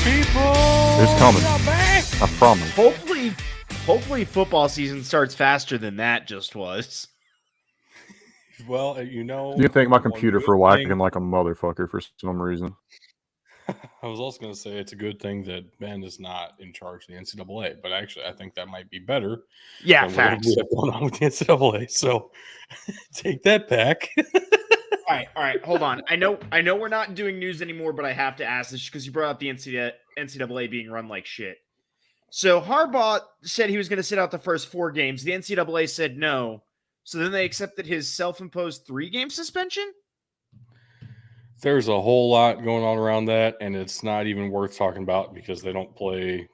It's coming. I promise. Hopefully football season starts faster than that just was. Well, You think my computer for whacking like a motherfucker for some reason. I was also going to say it's a good thing that Ben is not in charge of the NCAA, but actually I think that might be better Yeah, than whatever we have going on with the NCAA. So take that back. All right, hold on. I know we're not doing news anymore, but I have to ask this because you brought up the NCAA being run like shit. So Harbaugh said he was going to sit out the first 4 games. The NCAA said no. So then they accepted his self-imposed 3-game suspension? There's a whole lot going on around that, and it's not even worth talking about because they don't play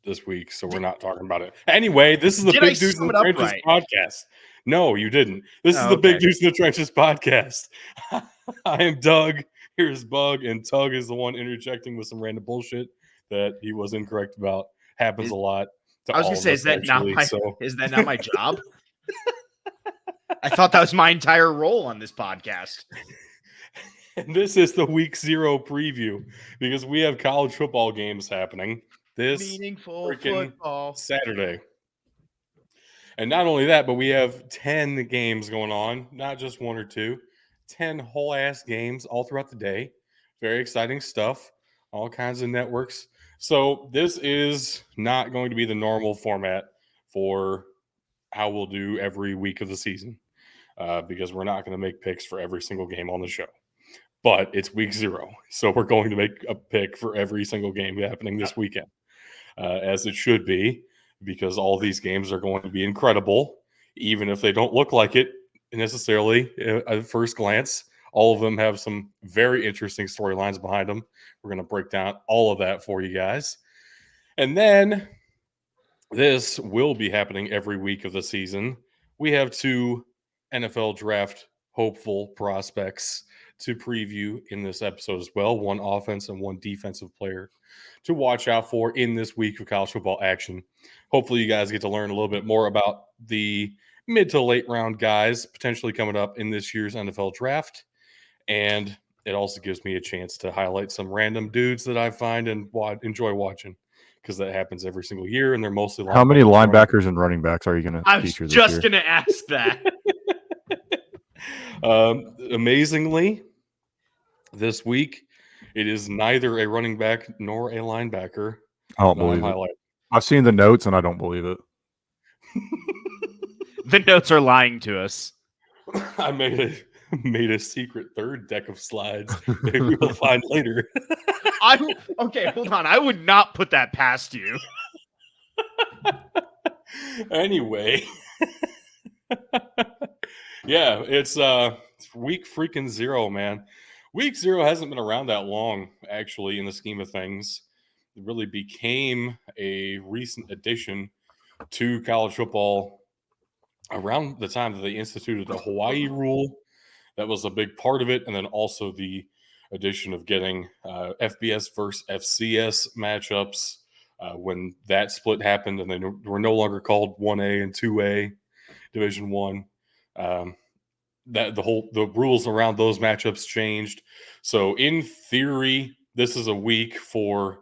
this week, so we're not talking about it. Anyway, this is the Big Dudes in the Trenches podcast. No, you didn't. This is the Big Dudes in the Trenches podcast. I am Doug. Here's Bug, and Tug is the one interjecting with some random bullshit that he was incorrect about. Happens a lot to all of us. I was going to say, is that not my job? I thought that was my entire role on this podcast. And this is the week 0 preview because we have college football games happening this meaningful football Saturday. And not only that, but we have 10 games going on, not just 1 or 2, 10 whole ass games all throughout the day. Very exciting stuff, all kinds of networks. So this is not going to be the normal format for how we'll do every week of the season because we're not going to make picks for every single game on the show. But it's week 0, so we're going to make a pick for every single game happening this weekend, as it should be, because all these games are going to be incredible, even if they don't look like it necessarily at first glance. All of them have some very interesting storylines behind them. We're going to break down all of that for you guys. And then this will be happening every week of the season. We have 2 NFL draft hopeful prospects to preview in this episode as well. 1 offense and 1 defensive player to watch out for in this week of college football action. Hopefully you guys get to learn a little bit more about the mid to late round guys potentially coming up in this year's NFL draft. And it also gives me a chance to highlight some random dudes that I find and enjoy watching, because that happens every single year, and they're mostly linebackers. How many linebackers and running backs are you going to feature this year? I was just going to ask that. Amazingly, this week, it is neither a running back nor a linebacker. I don't believe it. I've seen the notes, and I don't believe it. The notes are lying to us. I made a secret 3rd deck of slides that we will find later. Okay, hold on. I would not put that past you. Anyway. Yeah, it's week freaking 0, man. Week 0 hasn't been around that long, actually, in the scheme of things. It really became a recent addition to college football around the time that they instituted the Hawaii rule. That was a big part of it. And then also the addition of getting FBS versus FCS matchups when that split happened and they were no longer called 1A and 2A Division 1. The rules around those matchups changed. So in theory, this is a week for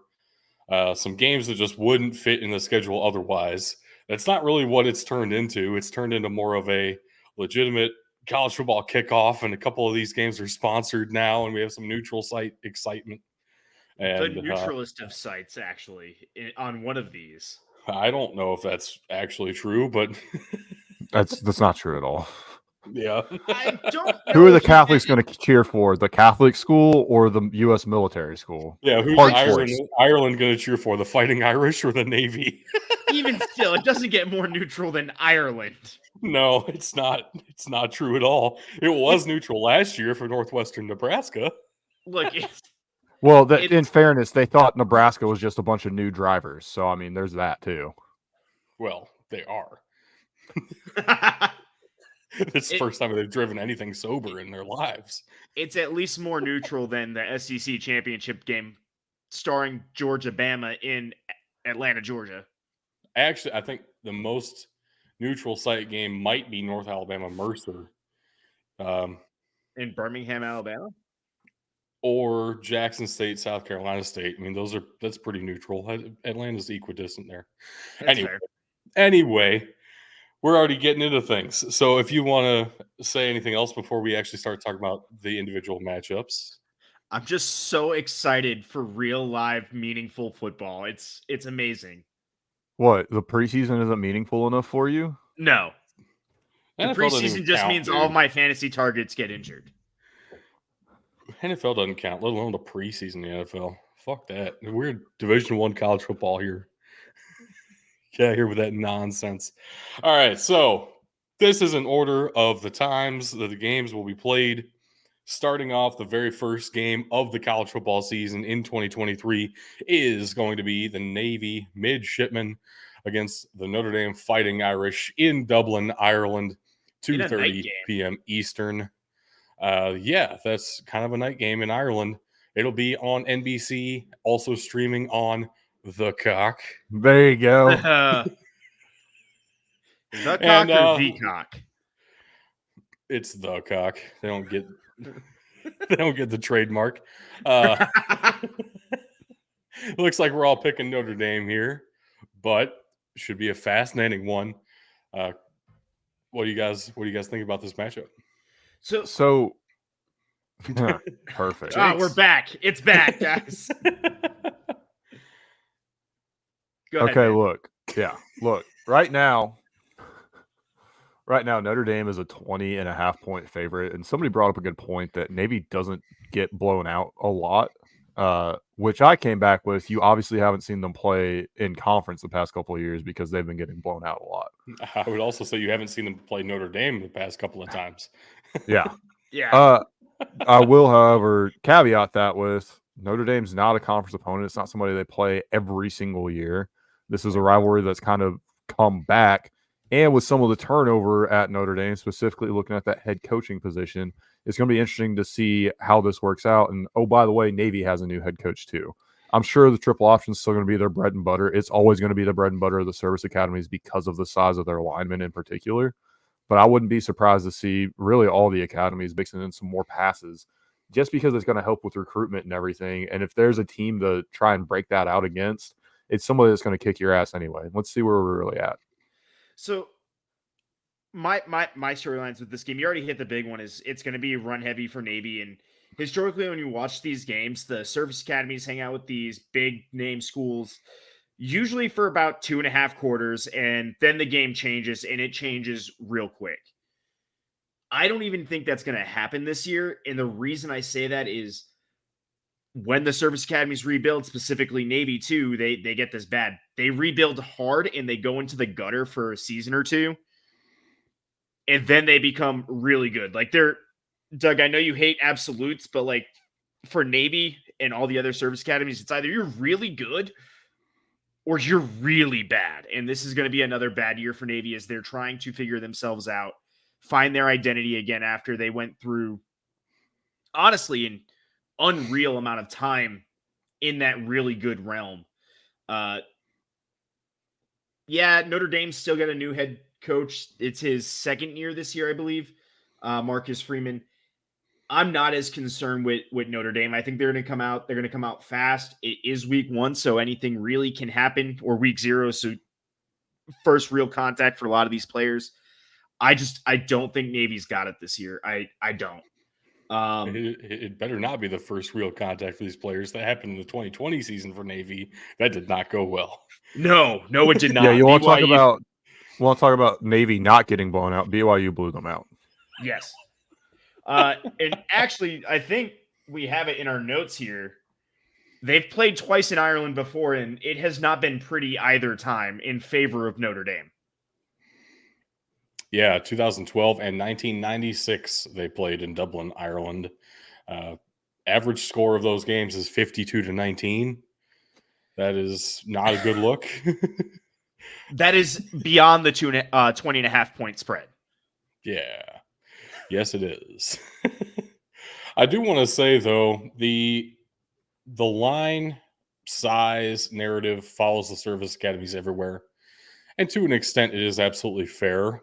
some games that just wouldn't fit in the schedule otherwise. That's not really what it's turned into. It's turned into more of a legitimate college football kickoff, and a couple of these games are sponsored now, and we have some neutral site excitement. And the neutralist of sites, actually, on one of these. I don't know if that's actually true, but that's not true at all. Yeah. I don't know. Who are the Catholics going to cheer for? The Catholic school or the U.S. military school? Yeah, who's Ireland going to cheer for? The Fighting Irish or the Navy? Even still, it doesn't get more neutral than Ireland. No, it's not. It's not true at all. It was neutral last year for Northwestern Nebraska. Look, in fairness, they thought Nebraska was just a bunch of new drivers. So, I mean, there's that too. Well, they are. It's the first time they've driven anything sober in their lives. It's at least more neutral than the SEC championship game starring Georgia-Bama in Atlanta, Georgia. Actually, I think the most neutral site game might be North Alabama Mercer. In Birmingham, Alabama? or Jackson State, South Carolina State. I mean, that's pretty neutral. Atlanta's equidistant there. That's fair. Anyway, we're already getting into things. So if you want to say anything else before we actually start talking about the individual matchups. I'm just so excited for real, live, meaningful football. It's amazing. What, the preseason isn't meaningful enough for you? No, the NFL doesn't even preseason just count, means dude. all of my fantasy targets get injured. NFL doesn't count, let alone the preseason in the NFL. Fuck that. We're Division I college football here. Get out here with that nonsense. All right, so this is an order of the times that the games will be played. Starting off, the very first game of the college football season in 2023 is going to be the Navy Midshipmen against the Notre Dame Fighting Irish in Dublin, Ireland, 2:30 p.m. Eastern. Yeah, that's kind of a night game in Ireland. It'll be on NBC, also streaming on The Cock. There you go. The Cock or The Cock? It's The Cock. They don't get the trademark. Looks like we're all picking Notre Dame here, but should be a fascinating one. What do you guys think about this matchup? So perfect. We're back. It's back, guys. Go ahead, okay, man. look. Right now, Notre Dame is a 20.5-point favorite, and somebody brought up a good point that Navy doesn't get blown out a lot, which I came back with. You obviously haven't seen them play in conference the past couple of years because they've been getting blown out a lot. I would also say you haven't seen them play Notre Dame the past couple of times. Yeah. Yeah. I will, however, caveat that with Notre Dame's not a conference opponent. It's not somebody they play every single year. This is a rivalry that's kind of come back. And with some of the turnover at Notre Dame, specifically looking at that head coaching position, it's going to be interesting to see how this works out. And, oh, by the way, Navy has a new head coach too. I'm sure the triple option is still going to be their bread and butter. It's always going to be the bread and butter of the service academies because of the size of their linemen in particular. But I wouldn't be surprised to see really all the academies mixing in some more passes just because it's going to help with recruitment and everything. And if there's a team to try and break that out against, it's somebody that's going to kick your ass anyway. Let's see where we're really at. So my storylines with this game, you already hit the big one, is it's going to be run heavy for Navy. And historically, when you watch these games, the service academies hang out with these big name schools usually for about 2.5 quarters, and then the game changes, and it changes real quick. I don't even think that's going to happen this year. And the reason I say that is when the service academies rebuild, specifically Navy too, they get this bad. They rebuild hard and they go into the gutter for a season or two. And then they become really good. Like Doug, I know you hate absolutes, but like for Navy and all the other service academies, it's either you're really good or you're really bad. And this is going to be another bad year for Navy as they're trying to figure themselves out, find their identity again after they went through, honestly, an unreal amount of time in that really good realm. Yeah, Notre Dame's still got a new head coach. It's his second year this year, I believe, Marcus Freeman. I'm not as concerned with Notre Dame. I think they're going to come out. They're going to come out fast. It is week 1, so anything really can happen, or week 0, so first real contact for a lot of these players. I don't think Navy's got it this year. I don't. It better not be the first real contact for these players. That happened in the 2020 season for Navy. That did not go well. No, it did not. Yeah, you want to talk about Navy not getting blown out? BYU blew them out. Yes. And actually, I think we have it in our notes here. They've played twice in Ireland before, and it has not been pretty either time in favor of Notre Dame. Yeah, 2012 and 1996, they played in Dublin, Ireland. Average score of those games is 52-19. That is not a good look. That is beyond the 20.5-point spread. Yeah. Yes, it is. I do want to say, though, the line size narrative follows the service academies everywhere. And to an extent, it is absolutely fair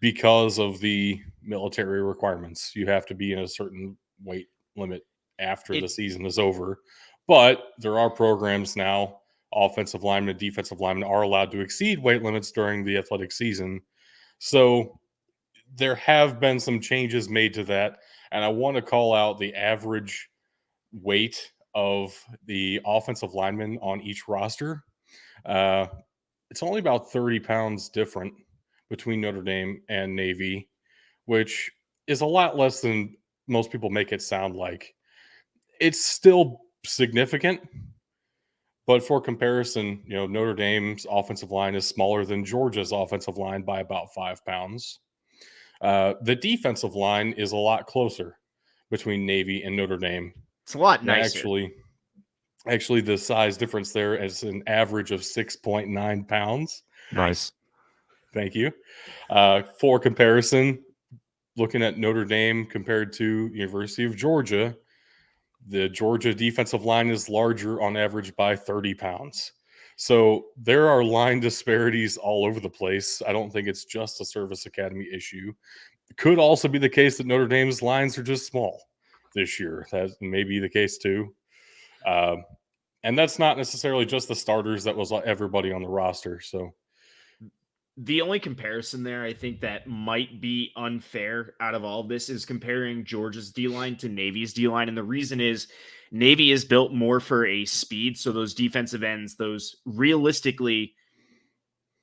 because of the military requirements. You have to be in a certain weight limit after the season is over. But there are programs now, offensive linemen, defensive linemen are allowed to exceed weight limits during the athletic season. So there have been some changes made to that. And I want to call out the average weight of the offensive linemen on each roster. It's only about 30 pounds different between Notre Dame and Navy, which is a lot less than most people make it sound like. It's still significant, but for comparison, Notre Dame's offensive line is smaller than Georgia's offensive line by about 5 pounds. The defensive line is a lot closer between Navy and Notre Dame. It's a lot nicer. Actually, the size difference there is an average of 6.9 pounds. Nice. Thank you. For comparison, looking at Notre Dame compared to University of Georgia, the Georgia defensive line is larger on average by 30 pounds. So there are line disparities all over the place. I don't think it's just a service academy issue. It could also be the case that Notre Dame's lines are just small this year. That may be the case too. And that's not necessarily just the starters. That was everybody on the roster. So the only comparison there I think that might be unfair out of all of this is comparing Georgia's D-line to Navy's D-line. And the reason is Navy is built more for a speed. So those defensive ends, those realistically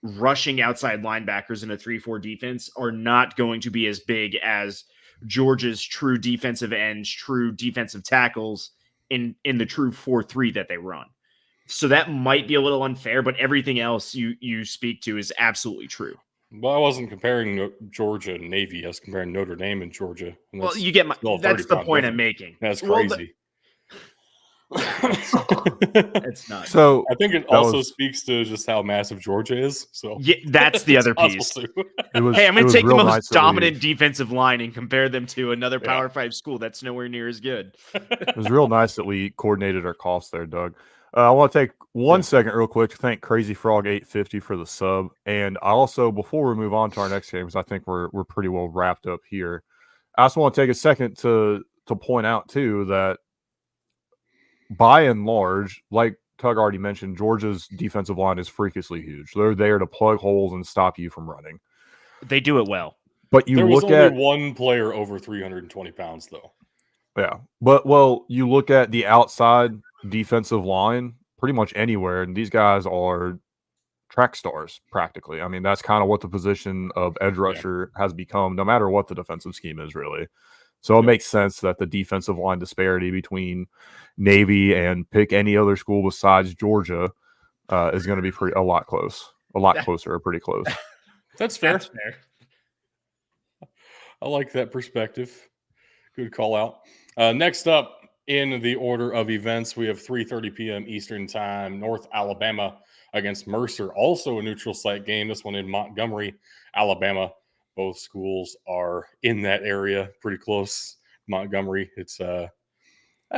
rushing outside linebackers in a 3-4 defense are not going to be as big as Georgia's true defensive ends, true defensive tackles in the true 4-3 that they run. So that might be a little unfair, but everything else you speak to is absolutely true. Well, I wasn't comparing Georgia and Navy. I was comparing Notre Dame and Georgia. And well, you get that's the point I'm making. That's crazy. It's not. So I think it also speaks to just how massive Georgia is. So yeah, that's the other piece. Hey, I'm going to take the most dominant defensive line and compare them to another Power 5 school that's nowhere near as good. It was real nice that we coordinated our costs there, Doug. I want to take 1 second real quick to thank Crazy Frog 850 for the sub. And I also, before we move on to our next game, because I think we're pretty well wrapped up here, I also want to take a second to point out, too, that by and large, like Tug already mentioned, Georgia's defensive line is freakishly huge. They're there to plug holes and stop you from running. They do it well. But there was only one player over 320 pounds, though. Yeah. But, you look at the outside defensive line pretty much anywhere, and these guys are track stars practically. I mean, that's kind of what the position of edge rusher has become, no matter what the defensive scheme is, really. So it makes sense that the defensive line disparity between Navy and pick any other school besides Georgia is going to be a lot closer, or pretty close. That's fair. That's fair. I like that perspective. Good call out. Next up in the order of events, we have 3:30 p.m. Eastern Time, North Alabama against Mercer. Also a neutral site game. This one in Montgomery, Alabama. Both schools are in that area, pretty close. Montgomery, I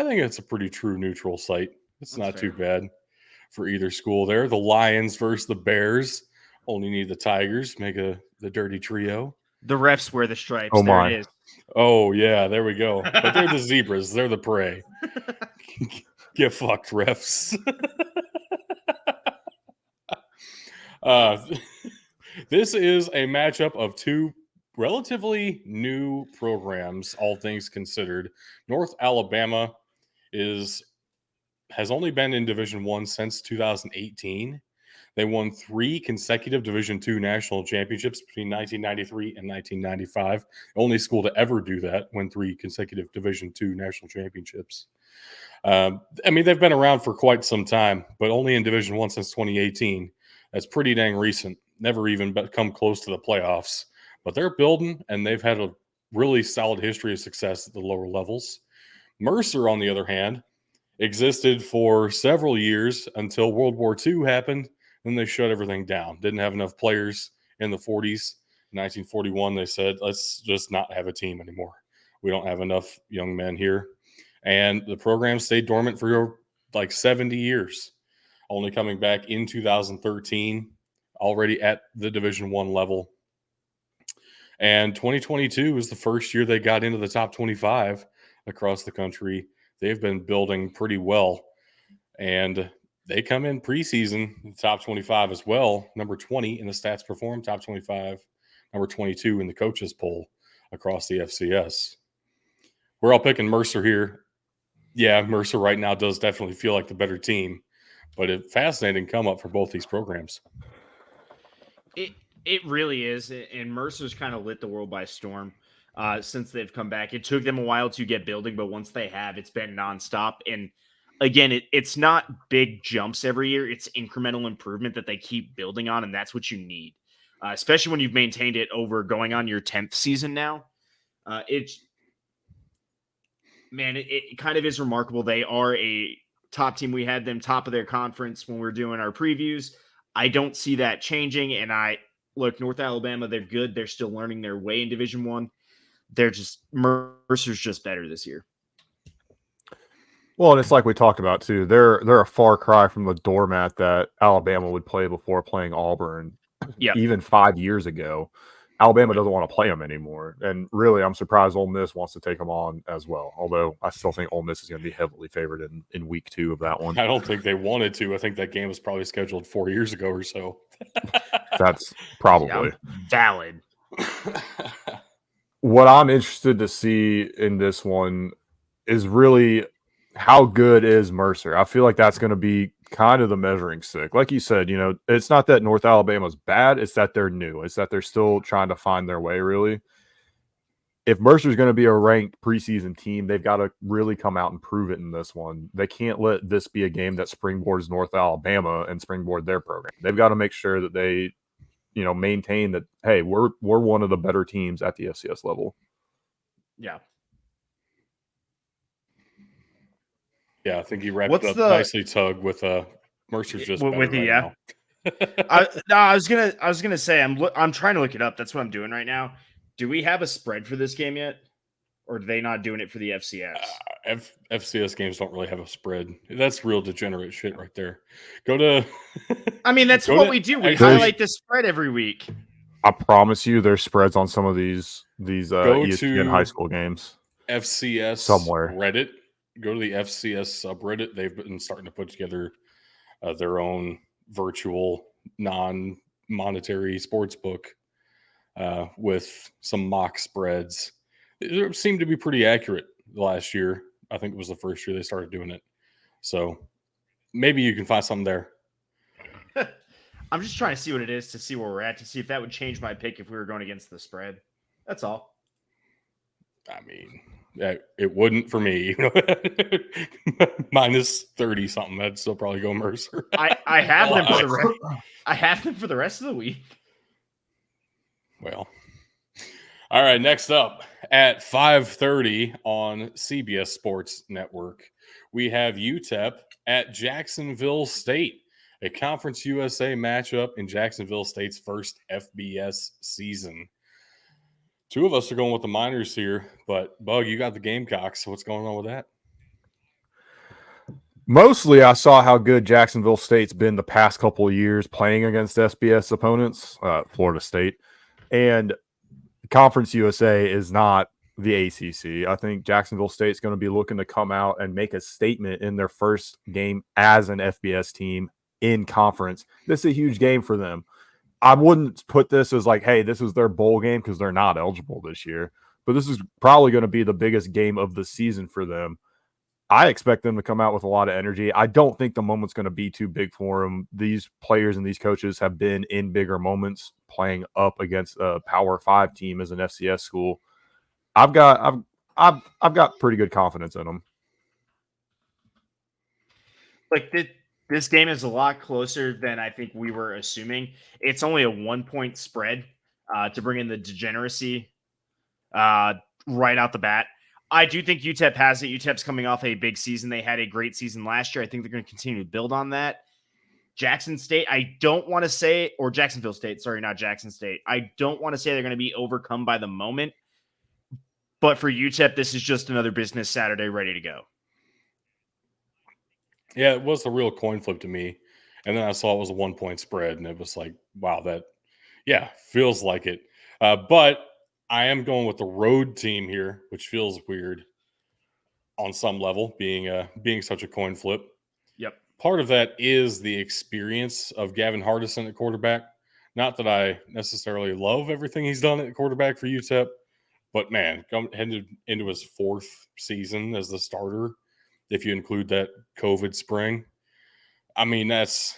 think it's a pretty true neutral site. It's not too bad for either school there. The Lions versus the Bears. Only need the Tigers, make the dirty trio. The refs wear the stripes. Oh, there my. it is. Oh, yeah, there we go. But they're the zebras. They're the prey. Get fucked, refs. This is a matchup of two relatively new programs, all things considered. North Alabama has only been in Division I since 2018. They won 3 consecutive Division II national championships between 1993 and 1995. The only school to ever do that, win 3 consecutive Division II national championships. I mean, they've been around for quite some time, but only in Division I since 2018. That's pretty dang recent. Never even come close to the playoffs. But they're building, and they've had a really solid history of success at the lower levels. Mercer, on the other hand, existed for several years until World War II happened. Then they shut everything down. Didn't have enough players in the 40s. In 1941, they said, let's just not have a team anymore. We don't have enough young men here. And the program stayed dormant for like 70 years, only coming back in 2013, already at the Division I level. And 2022 was the first year they got into the top 25 across the country. they've been building pretty well. And they come in preseason top 25 as well, number 20 in the stats perform, top 25, number 22 in the coaches poll across the FCS. We're all picking Mercer here. Yeah, Mercer right now does definitely feel like the better team, but a fascinating come up for both these programs. It really is, and Mercer's kind of lit the world by storm since they've come back. It took them a while to get building, but once they have, it's been nonstop. And again, it's not big jumps every year; it's incremental improvement that they keep building on, and that's what you need, especially when you've maintained it over going on your 10th season now. It kind of is remarkable. They are a top team. We had them top of their conference when we were doing our previews. I don't see that changing, and look, North Alabama, they're good. They're still learning their way in Division I. They're just Mercer's just better this year. Well, and it's like we talked about too. They're a far cry from the doormat that Alabama would play before playing Auburn. Yep. Even 5 years ago, Alabama doesn't want to play them anymore. And really, I'm surprised Ole Miss wants to take them on as well. Although I still think Ole Miss is going to be heavily favored in week 2 of that one. I don't think they wanted to. I think that game was probably scheduled 4 years ago or so. That's probably valid. What I'm interested to see in this one is really how good is Mercer. I feel like that's going to be kind of the measuring stick. Like you said, it's not that North Alabama's bad. It's that they're new. It's that they're still trying to find their way, really. If Mercer's going to be a ranked preseason team, they've got to really come out and prove it in this one. They can't let this be a game that springboards North Alabama and springboard their program. They've got to make sure that they maintain that, hey, we're one of the better teams at the FCS level. Yeah. Yeah, I think you wrapped up nicely, Tug, with Mercer's just better right now. I was gonna say I'm trying to look it up. That's what I'm doing right now. Do we have a spread for this game yet, or are they not doing it for the FCS? FCS games don't really have a spread. That's real degenerate shit right there. Go to. I mean, that's what we do. We highlight the spread every week. I promise you, there's spreads on some of these ESPN high school games. FCS somewhere. Reddit. Go to the FCS subreddit. They've been starting to put together their own virtual, non-monetary sports book with some mock spreads. It seemed to be pretty accurate last year. I think it was the first year they started doing it. So maybe you can find something there. I'm just trying to see what it is, to see where we're at, to see if that would change my pick if we were going against the spread. That's all. I mean, it wouldn't for me. Minus 30 something. I'd still probably go Mercer. I have them for the I have them for the rest of the week. Well, all right. Next up at 5:30 on CBS Sports Network, we have UTEP at Jacksonville State, a Conference USA matchup in Jacksonville State's first FBS season. Two of us are going with the Miners here, but Bug, you got the Gamecocks. So what's going on with that? Mostly, I saw how good Jacksonville State's been the past couple of years playing against SBS opponents, Florida State. And Conference USA is not the ACC. I think Jacksonville State's going to be looking to come out and make a statement in their first game as an FBS team in conference. This is a huge game for them. I wouldn't put this as like, hey, this is their bowl game, because they're not eligible this year. But this is probably going to be the biggest game of the season for them. I expect them to come out with a lot of energy. I don't think the moment's going to be too big for them. These players and these coaches have been in bigger moments playing up against a Power 5 team as an FCS school. I've got pretty good confidence in them. Like this game is a lot closer than I think we were assuming. It's only a 1-point spread to bring in the degeneracy right out the bat. I do think UTEP has it. UTEP's coming off a big season. They had a great season last year. I think they're going to continue to build on that. Jackson State, I don't want to say, or Jacksonville State, sorry, not Jackson State. I don't want to say they're going to be overcome by the moment. But for UTEP, this is just another business Saturday ready to go. Yeah, it was a real coin flip to me. And then I saw it was a 1-point spread, and it was like, wow, that, feels like it. But I am going with the road team here, which feels weird. on some level, being such a coin flip. Yep. Part of that is the experience of Gavin Hardison at quarterback. Not that I necessarily love everything he's done at quarterback for UTEP, but man, headed into his 4th season as the starter, if you include that COVID spring, I mean, that's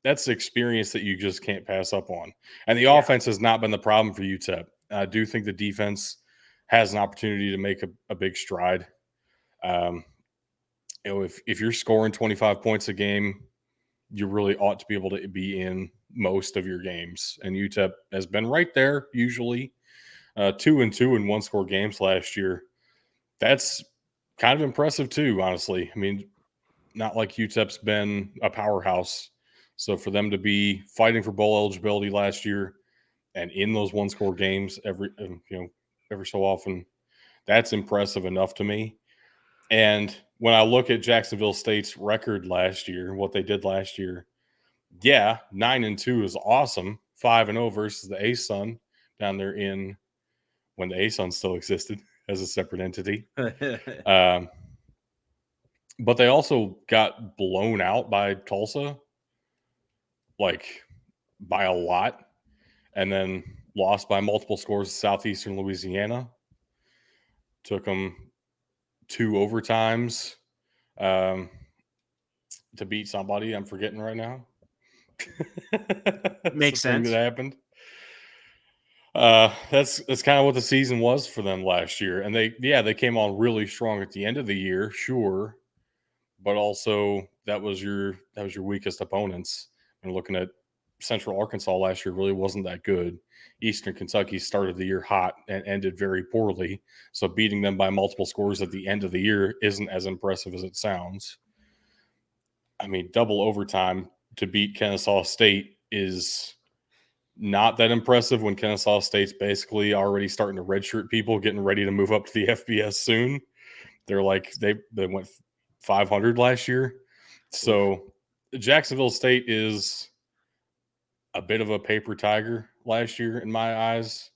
the experience that you just can't pass up on. And the offense has not been the problem for UTEP. I do think the defense has an opportunity to make a big stride. If you're scoring 25 points a game, you really ought to be able to be in most of your games. And UTEP has been right there usually. 2-2 in 1-score games last year. That's kind of impressive too, honestly. I mean, not like UTEP's been a powerhouse. So for them to be fighting for bowl eligibility last year and in those 1-score games every so often, that's impressive enough to me. And when I look at Jacksonville State's record last year, what they did last year, 9-2 is awesome. 5-0 versus the A-Sun down there when the A-Sun still existed as a separate entity. But they also got blown out by Tulsa, like by a lot, and then lost by multiple scores to Southeastern Louisiana. Took them 2 overtimes to beat somebody I'm forgetting right now. Makes sense. That happened. That's kind of what the season was for them last year, and they came on really strong at the end of the year, sure, but also that was your weakest opponents. And looking at Central Arkansas last year, really wasn't that good. Eastern Kentucky started the year hot and ended very poorly, so beating them by multiple scores at the end of the year isn't as impressive as it sounds. I mean, double overtime to beat Kennesaw State is not that impressive when Kennesaw State's basically already starting to redshirt people, getting ready to move up to the FBS soon. They're like they went 500 last year. So Jacksonville State is a bit of a paper tiger last year in my eyes.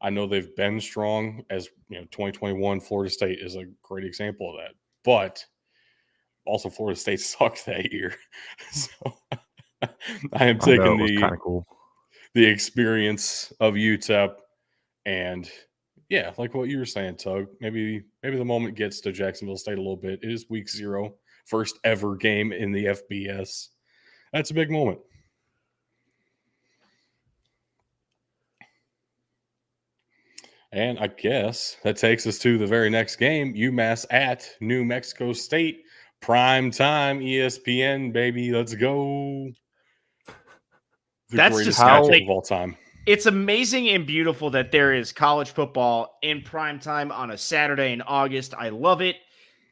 I know they've been strong, as 2021 Florida State is a great example of that. But also Florida State sucked that year. So I am taking kind of cool. the experience of UTEP, and yeah, like what you were saying, Tug. Maybe the moment gets to Jacksonville State a little bit. It is week 0, first ever game in the FBS. That's a big moment. And I guess that takes us to the very next game, UMass at New Mexico State. Prime time, ESPN, baby. Let's go. That's greatest just matchup of all time. It's amazing and beautiful that there is college football in prime time on a Saturday in August. I love it.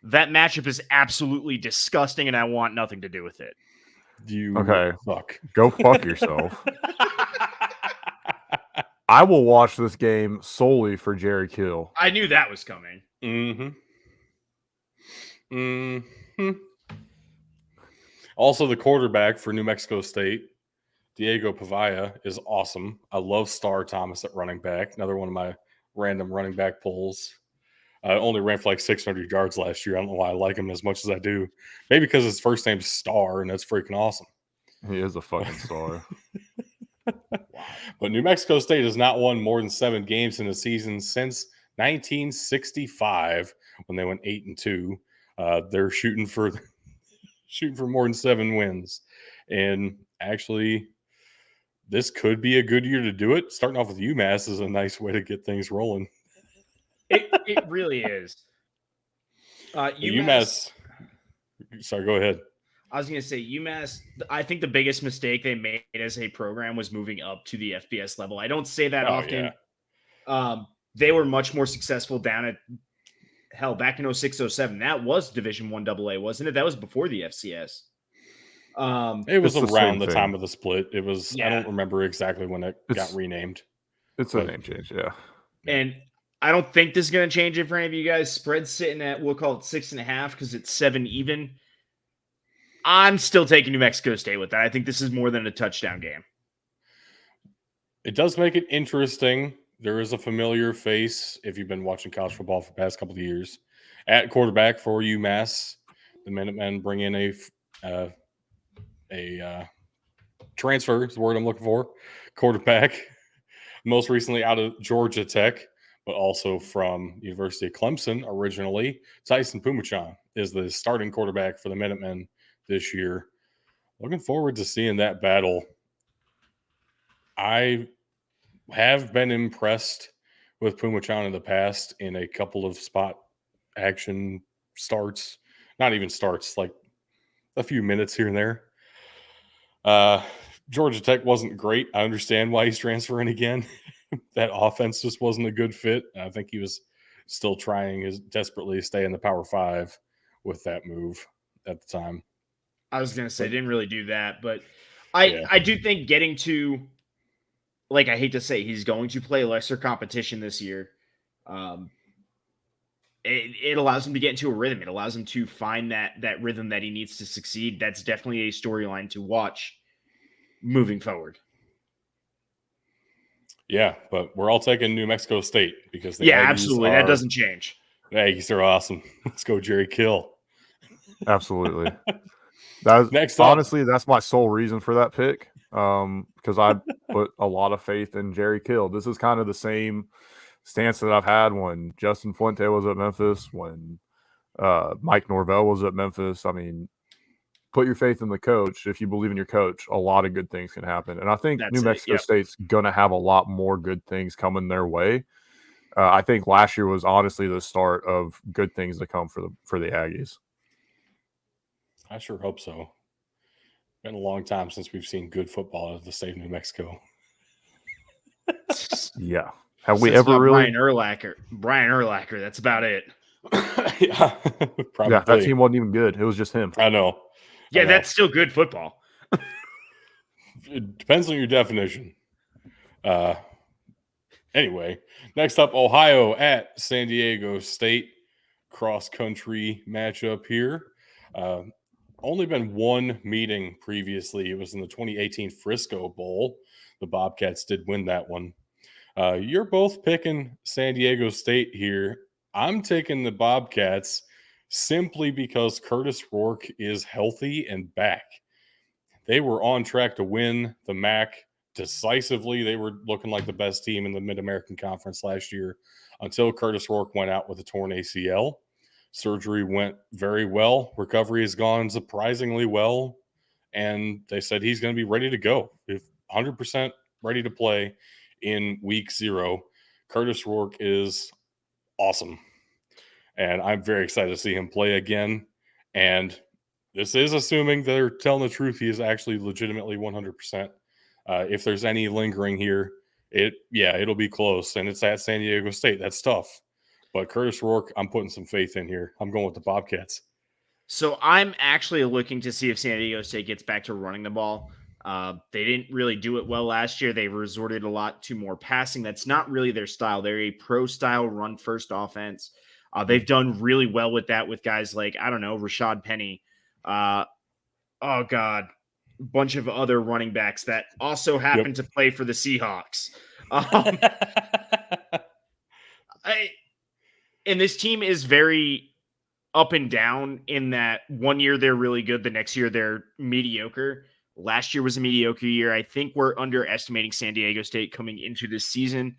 That matchup is absolutely disgusting, and I want nothing to do with it. Okay. Fuck. Go fuck yourself. I will watch this game solely for Jerry Kill. I knew that was coming. Also, the quarterback for New Mexico State, Diego Pavia, is awesome. I love Star Thomas at running back. Another one of my random running back pulls. Only ran for like 600 yards last year. I don't know why I like him as much as I do. Maybe because his first name's Star, and that's freaking awesome. He is a fucking star. But New Mexico State has not won more than 7 games in a season since 1965, when they went 8-2. They're shooting for more than 7 wins, and actually, this could be a good year to do it. Starting off with UMass is a nice way to get things rolling. It really is. UMass. Sorry, go ahead. I was going to say UMass, I think the biggest mistake they made as a program was moving up to the FBS level. I don't say that often. Yeah. They were much more successful down at back in 06-07. That was Division I AA, wasn't it? That was before the FCS. It was around the time of the split. It was, I don't remember exactly when it got renamed. It's a name change, yeah. And I don't think this is going to change it for any of you guys. Spread's sitting at, we'll call it 6.5 because it's 7 even. I'm still taking New Mexico State with that. I think this is more than a touchdown game. It does make it interesting there is a familiar face if you've been watching college football for the past couple of years. At quarterback for UMass, the Minutemen bring in a transfer is the word I'm looking for. Quarterback, most recently out of Georgia Tech, but also from University of Clemson originally. Tyson Pumachan is the starting quarterback for the Minutemen this year. Looking forward to seeing that battle. I have been impressed with Pumachan in the past in a couple of spot action starts. Not even starts, like a few minutes here and there. Georgia Tech wasn't great. I understand why he's transferring again. That offense just wasn't a good fit. I think he was still trying desperately to stay in the Power 5 with that move at the time. I was going to say, didn't really do that, but I do think getting to, like, I hate to say, he's going to play lesser competition this year. It allows him to get into a rhythm. It allows him to find that rhythm that he needs to succeed. That's definitely a storyline to watch moving forward. Yeah, but we're all taking New Mexico State because the Aggies absolutely. That doesn't change. The Aggies are awesome. Let's go, Jerry Kill. Absolutely. Honestly, that's my sole reason for that pick. Because I put a lot of faith in Jerry Kill. This is kind of the same stance that I've had when Justin Fuente was at Memphis, when Mike Norvell was at Memphis. I mean, put your faith in the coach. If you believe in your coach, a lot of good things can happen. And I think New Mexico State's going to have a lot more good things coming their way. I think last year was honestly the start of good things to come for the Aggies. I sure hope so. Been a long time since we've seen good football out of the state of New Mexico. Yeah. Have we ever really? Brian Urlacher, that's about it. Yeah. Probably. Yeah, that team wasn't even good. It was just him. I know. Yeah, that's still good football. It depends on your definition. Anyway, next up, Ohio at San Diego State. Cross-country matchup here. Only been one meeting previously. It was in the 2018 Frisco Bowl. The Bobcats did win that one. You're both picking San Diego State here. I'm taking the Bobcats simply because Curtis Rourke is healthy and back. They were on track to win the MAC decisively. They were looking like the best team in the Mid-American Conference last year until Curtis Rourke went out with a torn ACL. Surgery went very well. Recovery has gone surprisingly well. And they said he's going to be ready to go. 100% ready to play in week 0. Curtis Rourke is awesome. And I'm very excited to see him play again. And this is assuming they're telling the truth. He is actually legitimately 100%. If there's any lingering here, it'll be close. And it's at San Diego State. That's tough. But Curtis Rourke, I'm putting some faith in here. I'm going with the Bobcats. So I'm actually looking to see if San Diego State gets back to running the ball. They didn't really do it well last year. They resorted a lot to more passing. That's not really their style. They're a pro-style run-first offense. They've done really well with that with guys like, I don't know, Rashad Penny. A bunch of other running backs that also happen to play for the Seahawks. And this team is very up and down in that one year they're really good, the next year they're mediocre. Last year was a mediocre year. I think we're underestimating San Diego State coming into this season.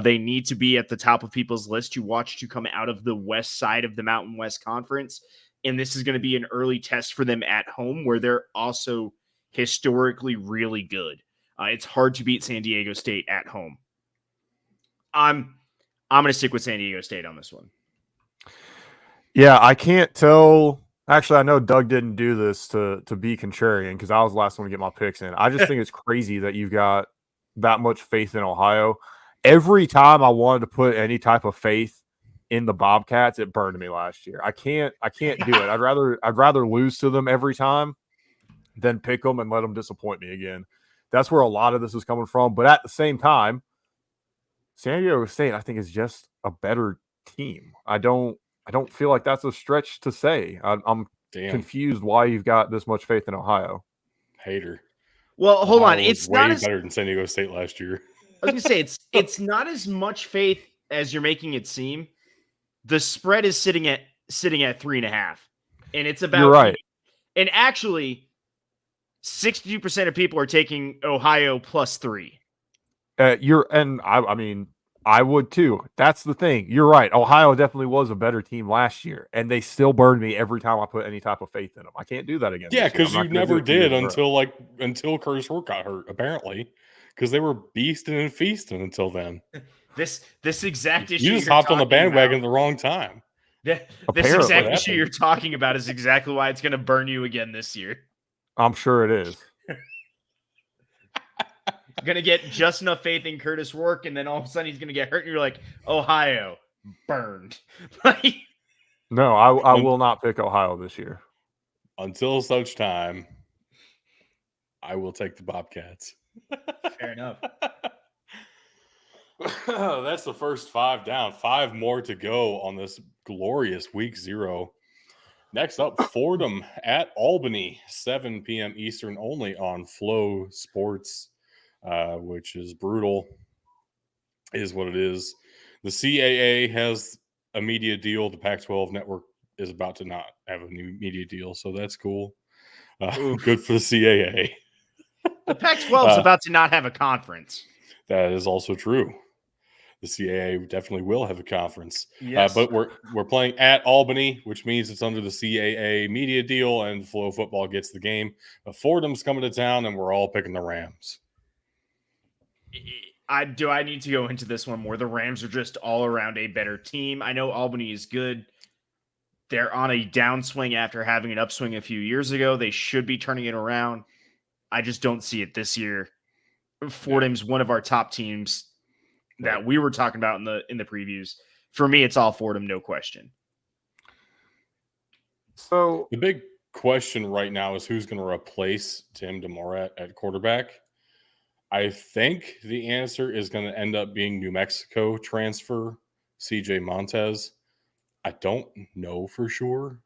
They need to be at the top of people's list to watch to come out of the west side of the Mountain West Conference. And this is going to be an early test for them at home where they're also historically really good. It's hard to beat San Diego State at home. I'm going to stick with San Diego State on this one. Yeah, I can't tell. Actually, I know Doug didn't do this to be contrarian because I was the last one to get my picks in. I just think it's crazy that you've got that much faith in Ohio. Every time I wanted to put any type of faith in the Bobcats, it burned me last year. I can't do it. I'd rather lose to them every time than pick them and let them disappoint me again. That's where a lot of this is coming from. But at the same time, San Diego State, I think, is just a better team. I don't feel like that's a stretch to say. I'm confused why you've got this much faith in Ohio. Hater. Well, hold on. It's way better than San Diego State last year. was gonna say it's not as much faith as you're making it seem. The spread is sitting at 3.5, and it's You're about right. and actually 62% of people are taking Ohio +3. I mean, I would too. That's the thing. You're right. Ohio definitely was a better team last year, and they still burned me every time I put any type of faith in them. I can't do that again. Yeah, this year. I'm because not you gonna do never it 2 years did in a row. until Curtis Work got hurt, apparently, because they were beasting and feasting until then. This exact issue You just you're hopped on the talking bandwagon about, at the wrong time. this Apparently. exact issue you're talking about is exactly why it's going to burn you again this year. I'm sure it is. Going to get just enough faith in Curtis Rourke, and then all of a sudden he's going to get hurt, and you're like, Ohio, burned. No, I will not pick Ohio this year. Until such time, I will take the Bobcats. Fair enough. That's the first 5 down. 5 more to go on this glorious week 0. Next up, Fordham at Albany, 7 p.m. Eastern, only on Flow Sports, which is brutal, is what it is. The CAA has a media deal. The Pac-12 network is about to not have a new media deal, so that's cool. Good for the CAA. The Pac-12 is about to not have a conference. That is also true. The CAA definitely will have a conference. Yes. But we're playing at Albany, which means it's under the CAA media deal, and Flow Football gets the game. But Fordham's coming to town, and we're all picking the Rams. Do I need to go into this one more? The Rams are just all around a better team. I know Albany is good. They're on a downswing after having an upswing a few years ago. They should be turning it around. I just don't see it this year. Fordham's one of our top teams that we were talking about in the previews. For me, it's all Fordham, no question. So the big question right now is who's going to replace Tim DeMorat at quarterback. I think the answer is going to end up being New Mexico transfer CJ Montez. I don't know for sure.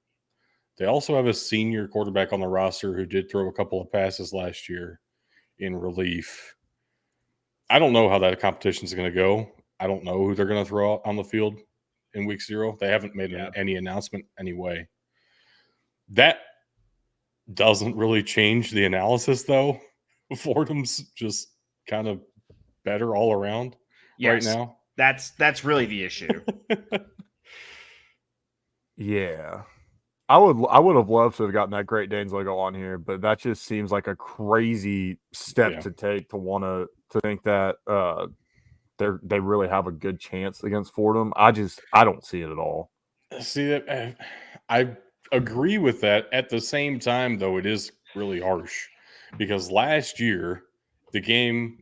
They also have a senior quarterback on the roster who did throw a couple of passes last year in relief. I don't know how that competition is going to go. I don't know who they're going to throw out on the field in week 0. They haven't made any announcement anyway. That doesn't really change the analysis, though. Fordham's just kind of better all around right now. That's really the issue. Yeah. I would have loved to have gotten that Great Danes logo on here, but that just seems like a crazy step to take to want to think that they really have a good chance against Fordham. I don't see it at all. See that I agree with that. At the same time, though, it is really harsh because last year the game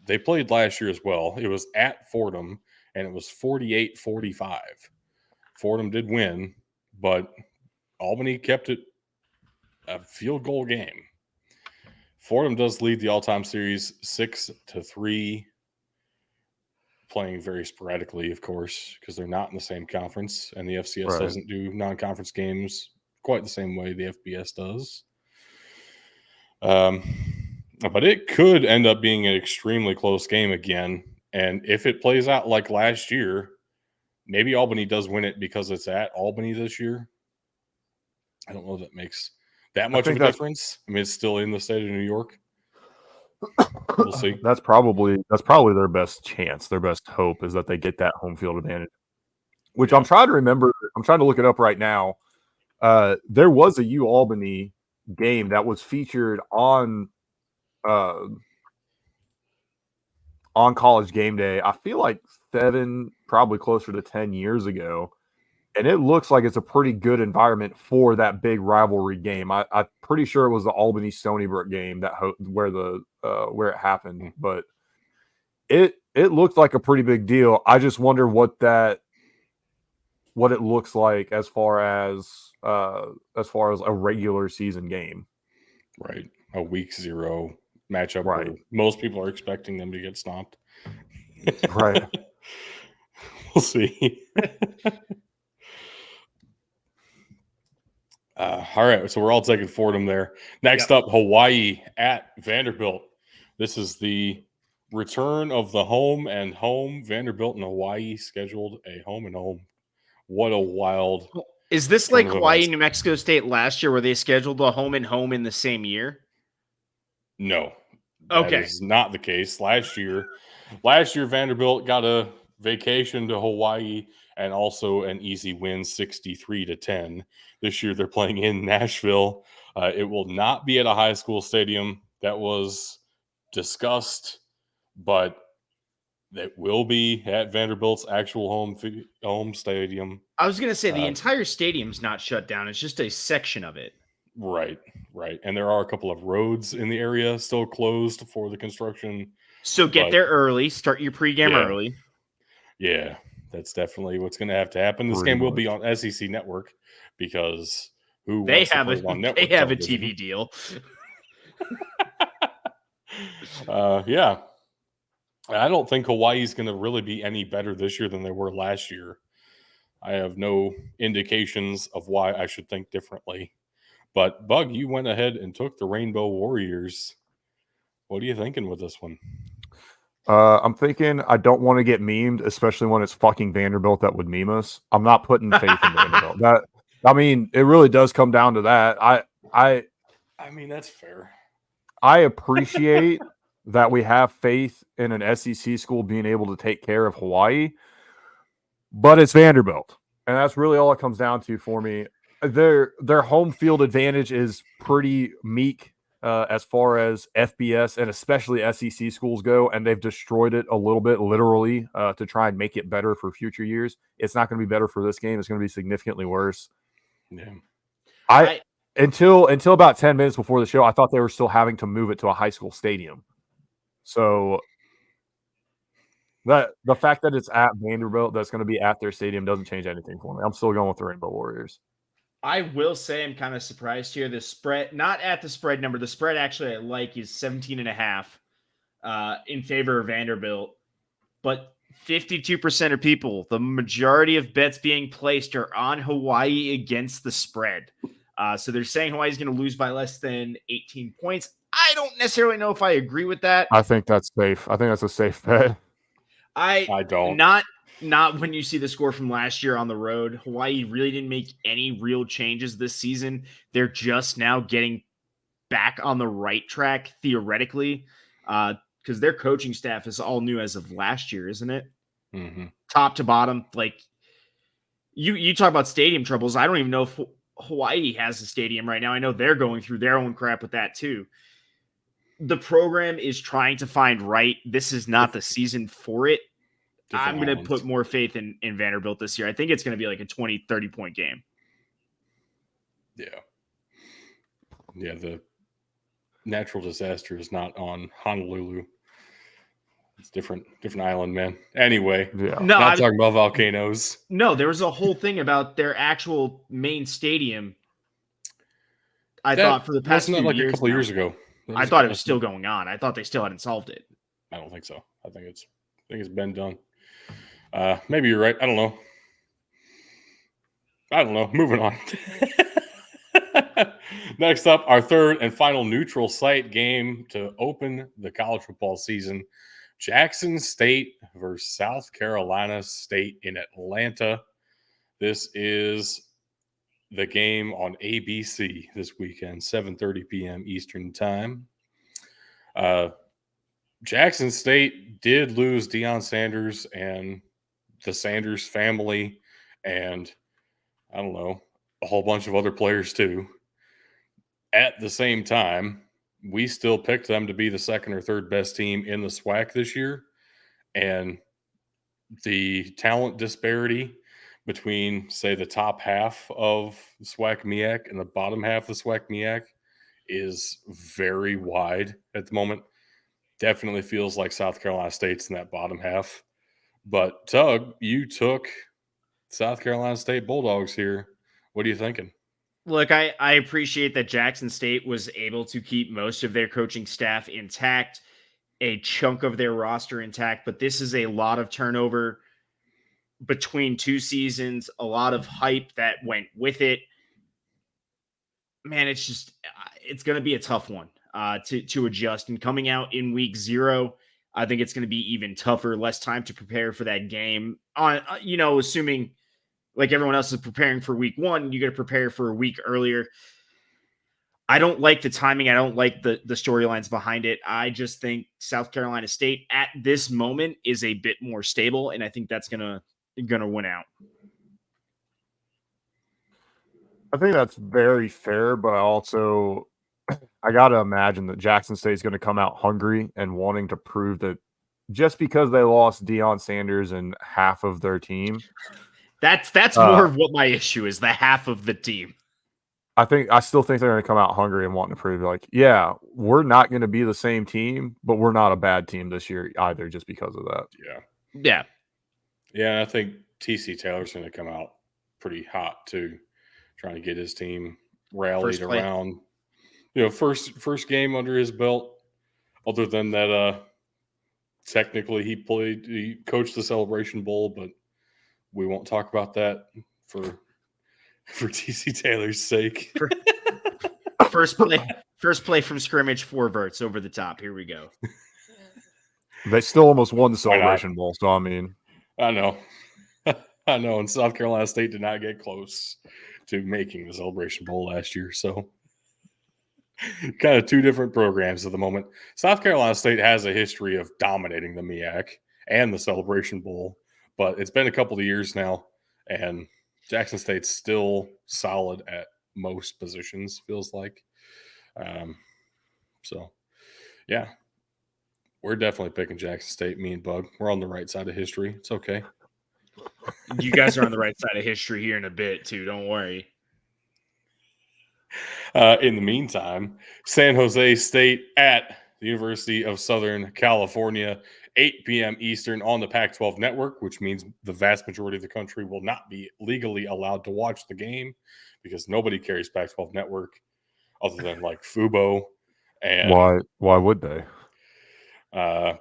they played last year as well. It was at Fordham and it was 48-45. Fordham did win, but Albany kept it a field goal game. Fordham does lead the all-time series 6-3, playing very sporadically, of course, because they're not in the same conference, and the FCS doesn't do non-conference games quite the same way the FBS does. But it could end up being an extremely close game again, and if it plays out like last year, maybe Albany does win it because it's at Albany this year. I don't know if that makes that much of a difference. I mean, it's still in the state of New York. We'll see. That's probably their best chance. Their best hope is that they get that home field advantage. Which I'm trying to remember. I'm trying to look it up right now. There was a U Albany game that was featured on College Game Day. I feel like 7, probably closer to 10 years ago. And it looks like it's a pretty good environment for that big rivalry game. I'm pretty sure it was the Albany Stony Brook game where it happened, but it looked like a pretty big deal. I just wonder what it looks like as far as a regular season game. Right, a week 0 matchup right. where most people are expecting them to get stomped. Right. We'll see. All right, so we're all taking Fordham there. Next up, Hawaii at Vanderbilt. This is the return of the home and home. Vanderbilt and Hawaii scheduled a home and home. What a wild. Is this turn like of Hawaii, events. New Mexico State last year where they scheduled a home and home in the same year? No, that Okay. is not the case. Last year, Vanderbilt got a vacation to Hawaii and also an easy win, 63-10. This year they're playing in Nashville. It will not be at a high school stadium. That was discussed, but it will be at Vanderbilt's actual home stadium. I was going to say the entire stadium's not shut down. It's just a section of it. Right. And there are a couple of roads in the area still closed for the construction. So get But- there early. Start your pregame Yeah. early. Yeah, that's definitely what's going to have to happen. This Pretty game will be much. on SEC Network because who They wants to have put it on a network they have a television? TV deal. Yeah. I don't think Hawaii's going to really be any better this year than they were last year. I have no indications of why I should think differently. But, Bug, you went ahead and took the Rainbow Warriors. What are you thinking with this one? I'm thinking I don't want to get memed, especially when it's fucking Vanderbilt that would meme us. I'm not putting faith in Vanderbilt. It really does come down to that. I mean, that's fair. I appreciate that we have faith in an SEC school being able to take care of Hawaii, but it's Vanderbilt, and that's really all it comes down to for me. Their home field advantage is pretty meek as far as FBS and especially SEC schools go, and they've destroyed it a little bit, literally, to try and make it better for future years. It's not going to be better for this game. It's going to be significantly worse. Yeah. Until about 10 minutes before the show, I thought they were still having to move it to a high school stadium. So the fact that it's at Vanderbilt, that's going to be at their stadium, doesn't change anything for me. I'm still going with the Rainbow Warriors. I will say I'm kind of surprised here. The spread, not at the spread number, the spread actually I like is 17.5 in favor of Vanderbilt. But 52% of people, the majority of bets being placed are on Hawaii against the spread. So they're saying Hawaii's going to lose by less than 18 points. I don't necessarily know if I agree with that. I think that's safe. I think that's a safe bet. I don't. Not when you see the score from last year on the road. Hawaii really didn't make any real changes this season. They're just now getting back on the right track, theoretically, because their coaching staff is all new as of last year, isn't it? Mm-hmm. Top to bottom. Like, you talk about stadium troubles. I don't even know if Hawaii has a stadium right now. I know they're going through their own crap with that too. The program is trying to find right. This is not the season for it. I'm going to put more faith in Vanderbilt this year. I think it's going to be like a 20, 30-point game. Yeah. Yeah, the natural disaster is not on Honolulu. It's different island, man. Anyway, not talking about volcanoes. No, there was a whole thing about their actual main stadium. I thought for the past few like years a couple years ago. I thought it was still going on. I thought they still hadn't solved it. I don't think so. I think it's been done. Maybe you're right. I don't know. Moving on. Next up, our third and final neutral site game to open the college football season. Jackson State versus South Carolina State in Atlanta. This is the game on ABC this weekend, 7:30 p.m. Eastern Time. Jackson State did lose Deion Sanders and the Sanders family, and I don't know, a whole bunch of other players too. At the same time, we still picked them to be the second or third best team in the SWAC this year. And the talent disparity between, say, the top half of the SWAC MEAC and the bottom half of the SWAC MEAC is very wide at the moment. Definitely feels like South Carolina State's in that bottom half. But, Tug, you took South Carolina State Bulldogs here. What are you thinking? Look, I appreciate that Jackson State was able to keep most of their coaching staff intact, a chunk of their roster intact, but this is a lot of turnover between two seasons, a lot of hype that went with it. Man, it's going to be a tough one to adjust. And coming out in week 0, I think it's going to be even tougher, less time to prepare for that game. On assuming like everyone else is preparing for week 1, you got to prepare for a week earlier. I don't like the timing. I don't like the storylines behind it. I just think South Carolina State at this moment is a bit more stable, and I think that's gonna win out. I think that's very fair, but I got to imagine that Jackson State is going to come out hungry and wanting to prove that just because they lost Deion Sanders and half of their team. That's more of what my issue is, the half of the team. I still think they're going to come out hungry and wanting to prove like, yeah, we're not going to be the same team, but we're not a bad team this year either just because of that. Yeah. Yeah, I think TC Taylor's going to come out pretty hot too, trying to get his team rallied around. First game under his belt. Other than that, technically he coached the Celebration Bowl, but we won't talk about that for TC Taylor's sake. First play from scrimmage, 4 verts over the top. Here we go. They still almost won the Celebration Bowl, so I mean, I know, and South Carolina State did not get close to making the Celebration Bowl last year, so kind of 2 different programs at the moment. South Carolina State has a history of dominating the MEAC and the Celebration Bowl, but it's been a couple of years now, and Jackson State's still solid at most positions, feels like. So, yeah, we're definitely picking Jackson State, me and Bug. We're on the right side of history. It's okay. You guys are on the right side of history here in a bit, too. Don't worry. In the meantime, San Jose State at the University of Southern California, 8 p.m. Eastern on the Pac-12 network, which means the vast majority of the country will not be legally allowed to watch the game because nobody carries Pac-12 network other than like Fubo. And why would they?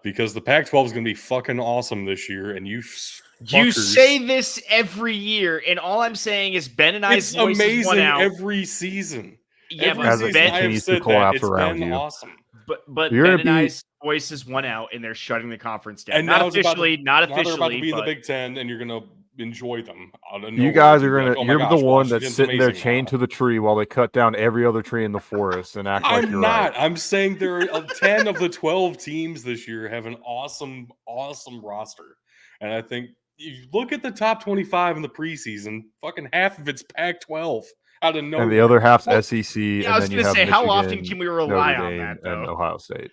Because the Pac-12 is going to be fucking awesome this year, and you say this every year, and all I'm saying is Ben and I's voices amazing won out every season. Yeah, every but season Ben I have said that it's been you. awesome. But Ben and I's voices won out, and they're shutting the conference down. And not officially. Now they're about to be in the Big Ten, and you're going to enjoy them. You guys are going to. You're the one that's sitting there chained to the tree while they cut down every other tree in the forest and act like you're not. Right. I'm saying there are 10 of the 12 teams this year have an awesome, awesome roster, and I think you look at the top 25 in the preseason. Fucking half of it's Pac-12. Out of nowhere. And the other half's SEC. Yeah, and I was going to say, how often can we rely on that, though? And Ohio State.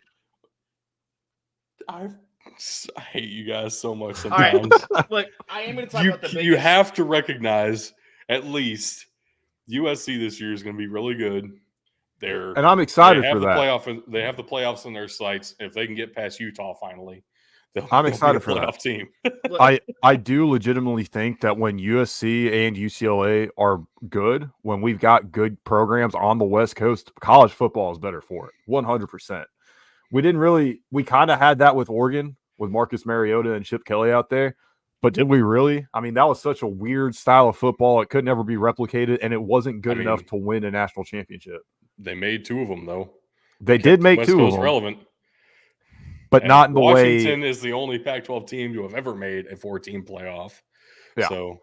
I hate you guys so much sometimes. All right. Look, I am going to talk about the biggest. You have to recognize at least USC this year is going to be really good. And I'm excited for that. They have the playoffs in their sights. If they can get past Utah finally, I'm excited for that team. I do legitimately think that when USC and UCLA are good, when we've got good programs on the West Coast, college football is better for it. 100%. We kind of had that with Oregon, with Marcus Mariota and Chip Kelly out there. But did we really? I mean, that was such a weird style of football. It could never be replicated, and it wasn't good enough to win a national championship. They made 2 of them, though. They did make West 2 Coast of them. relevant. But not in the way. Washington is the only Pac-12 team to have ever made a 4-team playoff. Yeah. So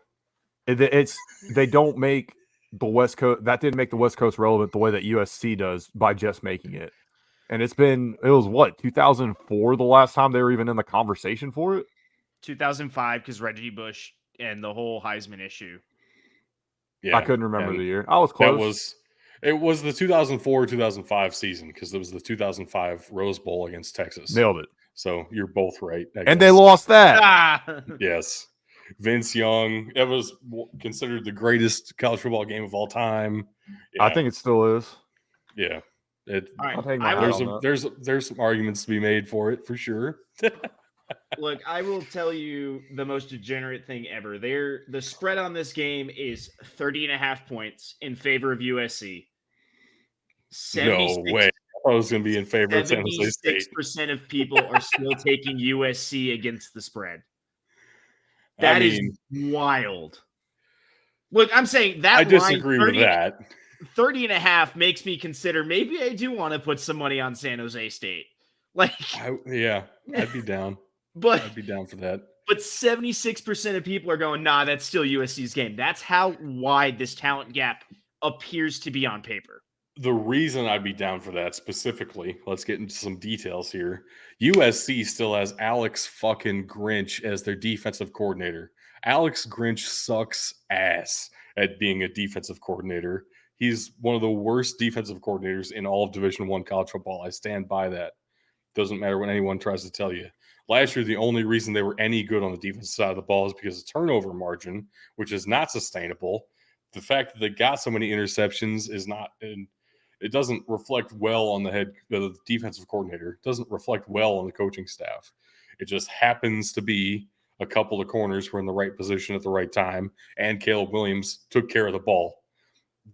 they don't make the West Coast. That didn't make the West Coast relevant the way that USC does by just making it. And it was what, 2004 the last time they were even in the conversation for it? 2005 because Reggie Bush and the whole Heisman issue. Yeah, I couldn't remember the year. I was close. It was the 2004-2005 season because it was the 2005 Rose Bowl against Texas. Nailed it. So you're both right. And they lost that. Yes. Vince Young. It was considered the greatest college football game of all time. Yeah. I think it still is. Yeah. There's some arguments to be made for it for sure. Look, I will tell you the most degenerate thing ever. The spread on this game is 30.5 points in favor of USC. No way. I thought it was going to be in favor of San Jose State. 76% of people are still taking USC against the spread. That is wild. Look, I'm saying that I disagree with that. 30.5 makes me consider maybe I do want to put some money on San Jose State. Like, I'd be down. but I'd be down for that. But 76% of people are going, nah, that's still USC's game. That's how wide this talent gap appears to be on paper. The reason I'd be down for that specifically, let's get into some details here. USC still has Alex fucking Grinch as their defensive coordinator. Alex Grinch sucks ass at being a defensive coordinator. He's one of the worst defensive coordinators in all of Division I college football. I stand by that. Doesn't matter what anyone tries to tell you. Last year, the only reason they were any good on the defensive side of the ball is because of turnover margin, which is not sustainable. The fact that they got so many interceptions is not, and it doesn't reflect well on the defensive coordinator. It doesn't reflect well on the coaching staff. It just happens to be a couple of corners were in the right position at the right time, and Caleb Williams took care of the ball.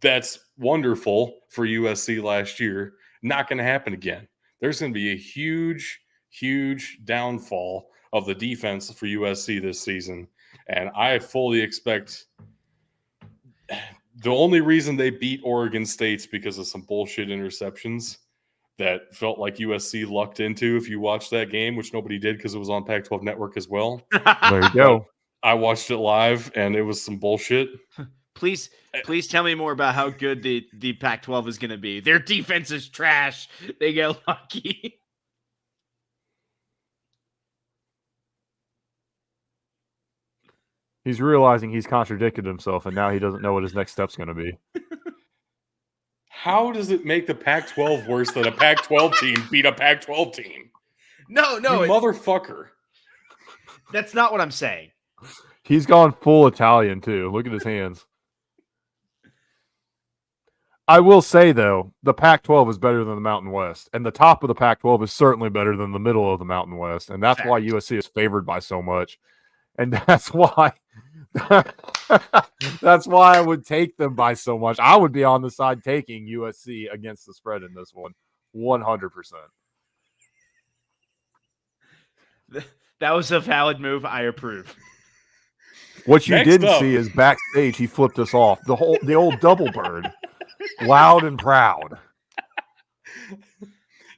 That's wonderful for USC last year. Not going to happen again. There's going to be a huge downfall of the defense for USC this season. And I fully expect the only reason they beat Oregon State's because of some bullshit interceptions that felt like USC lucked into if you watched that game, which nobody did because it was on Pac-12 Network as well. There you go. I watched it live and it was some bullshit. Please tell me more about how good the Pac-12 is going to be. Their defense is trash. They get lucky. He's realizing he's contradicted himself, and now he doesn't know what his next step's going to be. How does it make the Pac-12 worse that a Pac-12 team beat a Pac-12 team? No, You motherfucker. That's not what I'm saying. He's gone full Italian, too. Look at his hands. I will say, though, the Pac-12 is better than the Mountain West, and the top of the Pac-12 is certainly better than the middle of the Mountain West, and that's why USC is favored by so much, and that's why I would take them by so much. I would be on the side taking USC against the spread in this one, 100%. That was a valid move. I approve. What you didn't see is backstage he flipped us off. The old double bird. Loud and proud.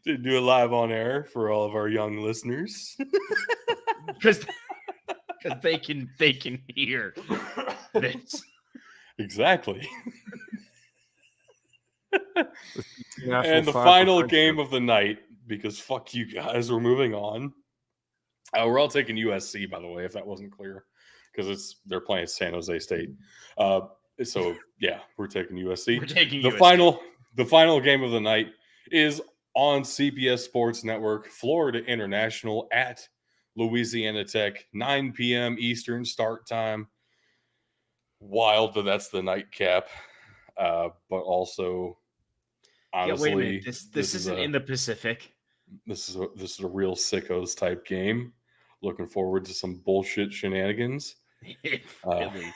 Did do it live on air for all of our young listeners. Because they can hear this. Exactly. And the final game of the night, because fuck you guys, we're moving on. We're all taking USC, by the way, if that wasn't clear, because they're playing San Jose State. So yeah, we're taking USC. We're taking the USC. The final game of the night is on CBS Sports Network. Florida International at Louisiana Tech, 9 p.m. Eastern start time. Wild that that's the nightcap, but also honestly, wait a minute. This isn't in the Pacific. This is a real sickos type game. Looking forward to some bullshit shenanigans. Really?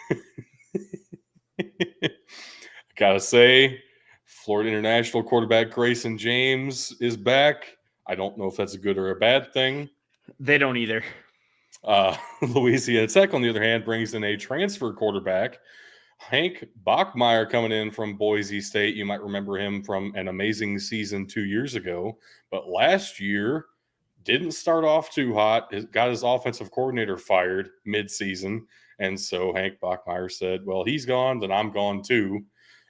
I gotta say, Florida International quarterback Grayson James is back. I don't know if that's a good or a bad thing. They don't either. Louisiana Tech, on the other hand, brings in a transfer quarterback, Hank Bachmeier, coming in from Boise State. You might remember him from an amazing season 2 years ago, but last year didn't start off too hot. Got his offensive coordinator fired mid-season. And so Hank Bachmeier said, well, he's gone, then I'm gone too,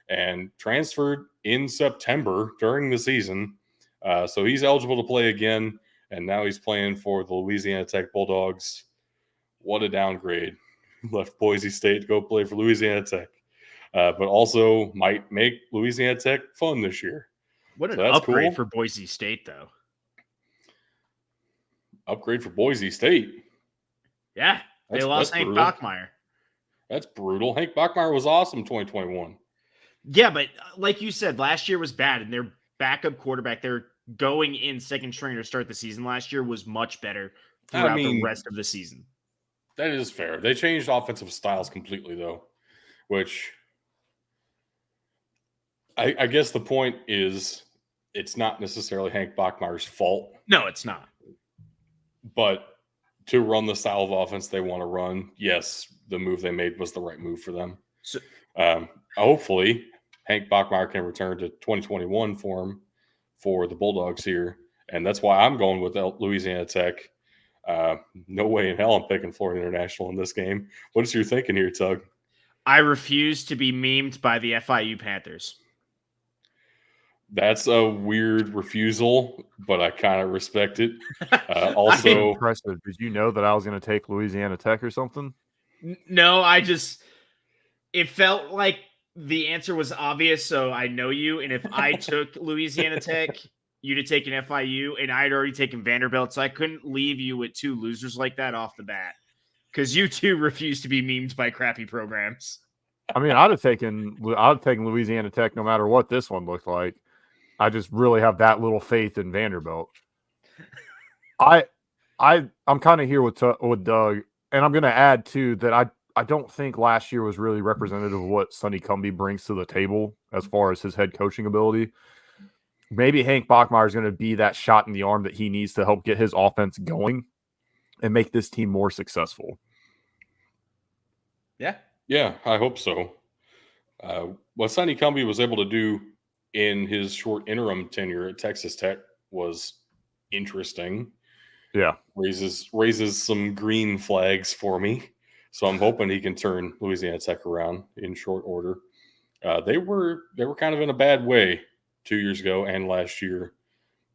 and transferred in September during the season. So he's eligible to play again, and now he's playing for the Louisiana Tech Bulldogs. What a downgrade. Left Boise State to go play for Louisiana Tech, but also might make Louisiana Tech fun this year. What an upgrade for Boise State, though. Upgrade for Boise State. Yeah. They lost Hank Bachmeier. That's brutal. Hank Bachmeier was awesome in 2021. Yeah, but like you said, last year was bad, and their backup quarterback, their going in second string to start the season last year, was much better throughout the rest of the season. That is fair. They changed offensive styles completely, though, which I guess the point is it's not necessarily Hank Bachmeier's fault. No, it's not. But to run the style of offense they want to run, yes, the move they made was the right move for them. So, hopefully, Hank Bachmeier can return to 2021 form for the Bulldogs here And that's why I'm going with Louisiana Tech. No way in hell I'm picking Florida International in this game. What is your thinking here, Tug? I refuse to be memed by the FIU Panthers. That's a weird refusal, but I kind of respect it. That's Also, impressive. Did you know that I was going to take Louisiana Tech or something? No, it felt like the answer was obvious, so I know you. And if I took Louisiana Tech, you'd have taken FIU, and I had already taken Vanderbilt, so I couldn't leave you with two losers like that off the bat. Because you two refuse to be memed by crappy programs. I mean, I'd have taken Louisiana Tech no matter what this one looked like. I just really have that little faith in Vanderbilt. I'm kind of here with Doug, and I'm going to add too that I don't think last year was really representative of what Sonny Cumbie brings to the table as far as his head coaching ability. Maybe Hank Bachmeier is going to be that shot in the arm that he needs to help get his offense going and make this team more successful. Yeah, I hope so. What Sonny Cumbie was able to do in his short interim tenure at Texas Tech was interesting. Yeah. Raises some green flags for me. So I'm hoping he can turn Louisiana Tech around in short order. They were kind of in a bad way 2 years ago and last year.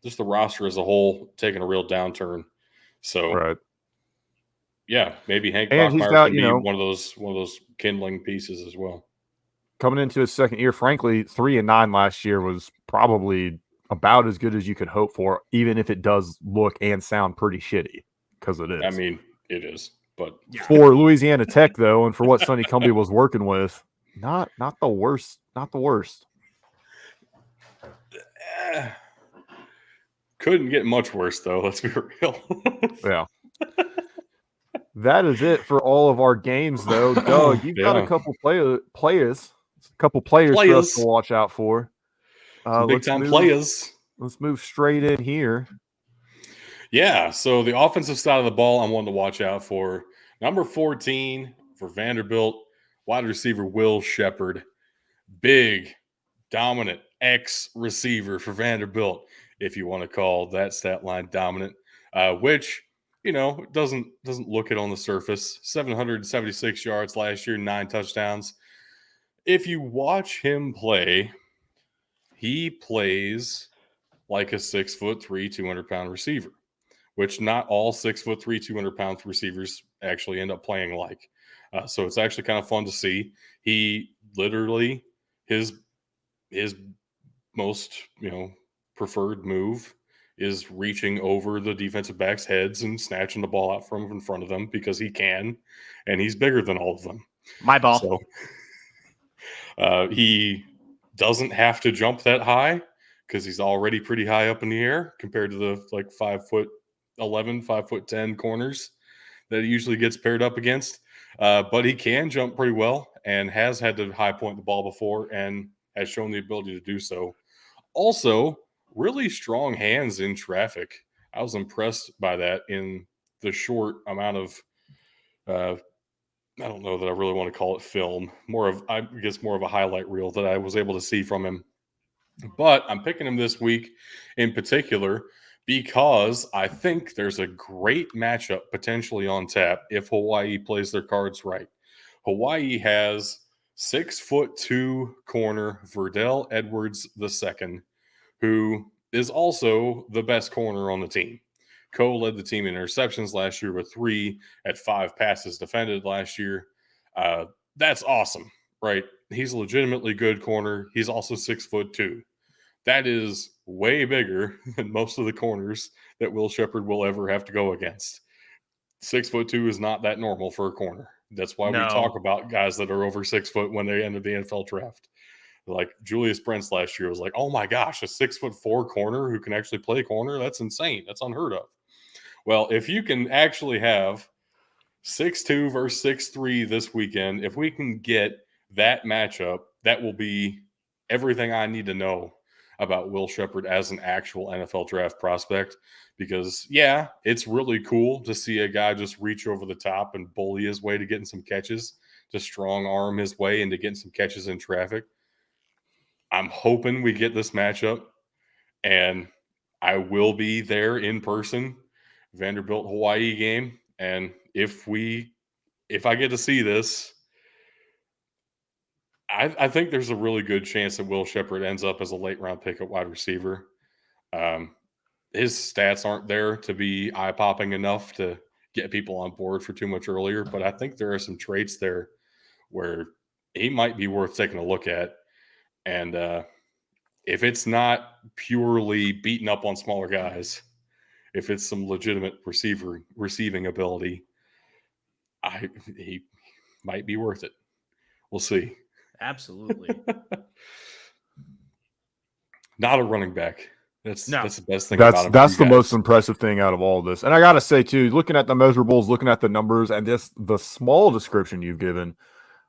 Just the roster as a whole taking a real downturn. So Right. yeah, maybe Hank And he's Bachmeier got, can be one of those kindling pieces as well. Coming into his second year, frankly, 3-9 last year was probably about as good as you could hope for, even if it does look and sound pretty shitty, because it is. I mean, it is, but for Louisiana Tech though, and for what Sonny Cumbie was working with, not the worst. Not the worst. Couldn't get much worse though. Let's be real. Yeah. That is it for all of our games, though. Doug, you've got a couple players for us to watch out for. Big time players. Let's move straight in here. Yeah, so the offensive side of the ball, I'm one to watch out for. Number 14 for Vanderbilt, wide receiver Will Sheppard. Big, dominant X-receiver for Vanderbilt, if you want to call that stat line dominant, which, doesn't look it on the surface. 776 yards last year, 9 touchdowns. If you watch him play, he plays like a 6'3", 200-pound receiver, which not all 6'3", 200-pound receivers actually end up playing like. So it's actually kind of fun to see. He literally, his most preferred move is reaching over the defensive backs' heads and snatching the ball out from in front of them because he can, and he's bigger than all of them. My ball. So he doesn't have to jump that high because he's already pretty high up in the air compared to the 5'11", 5'10" corners that he usually gets paired up against. But he can jump pretty well and has had to high point the ball before and has shown the ability to do so. Also, really strong hands in traffic. I was impressed by that in the short amount of, I don't know that I really want to call it film, more of a highlight reel that I was able to see from him. But I'm picking him this week in particular because I think there's a great matchup potentially on tap if Hawaii plays their cards right. Hawaii has 6'2" corner Verdell Edwards II, who is also the best corner on the team. Co-led the team in interceptions last year with 3 at 5 passes defended last year. That's awesome, right? He's a legitimately good corner. He's also 6'2". That is way bigger than most of the corners that Will Sheppard will ever have to go against. 6'2" is not that normal for a corner. That's why we talk about guys that are over 6 foot when they enter the NFL draft. Like Julius Brents last year was like, oh my gosh, a 6'4" corner who can actually play corner? That's insane. That's unheard of. Well, if you can actually have 6'2" versus 6'3" this weekend, if we can get that matchup, that will be everything I need to know about Will Sheppard as an actual NFL draft prospect. Because, yeah, it's really cool to see a guy just reach over the top and bully his way to getting some catches, to strong arm his way into getting some catches in traffic. I'm hoping we get this matchup, and I will be there in person, Vanderbilt Hawaii game, and if I get to see this, I think there's a really good chance that Will Shepherd ends up as a late round pick at wide receiver. His stats aren't there to be eye popping enough to get people on board for too much earlier, but I think there are some traits there where he might be worth taking a look at. And if it's not purely beating up on smaller guys, if it's some legitimate receiving ability, he might be worth it. We'll see. Absolutely. Not a running back. That's the best thing about him. That's the most impressive thing out of all of this. And I got to say, too, looking at the measurables, looking at the numbers, and just the small description you've given,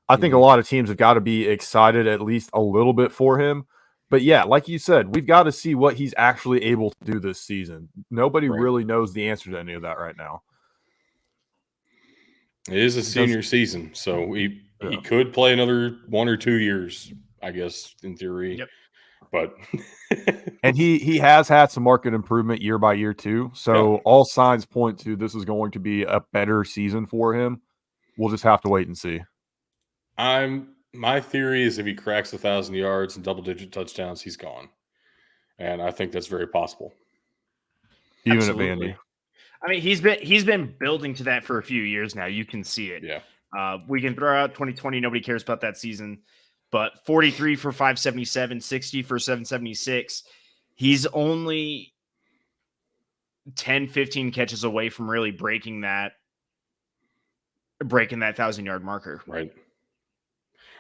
I think a lot of teams have got to be excited at least a little bit for him. But yeah, like you said, we've got to see what he's actually able to do this season. Nobody really knows the answer to any of that right now. It is a senior season, so he could play another 1 or 2 years, I guess, in theory. Yep. But and he has had some market improvement year by year too. So all signs point to this is going to be a better season for him. We'll just have to wait and see. My theory is if he cracks 1,000 yards and double-digit touchdowns, he's gone, and I think that's very possible. Even at Vandy. I mean, he's been building to that for a few years now. You can see it. Yeah. We can throw out 2020. Nobody cares about that season, but 43 for 577, 60 for 776. He's only 10, 15 catches away from really breaking that 1,000-yard marker. Right.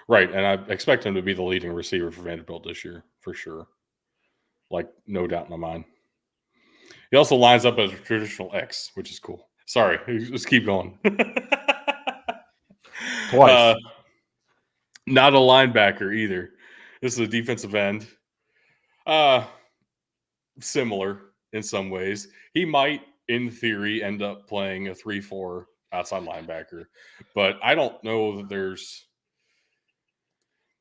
Right, and I expect him to be the leading receiver for Vanderbilt this year, for sure. Like, no doubt in my mind. He also lines up as a traditional X, which is cool. Sorry, let's keep going. Twice. Not a linebacker either. This is a defensive end. Similar in some ways. He might, in theory, end up playing a 3-4 outside linebacker. But I don't know that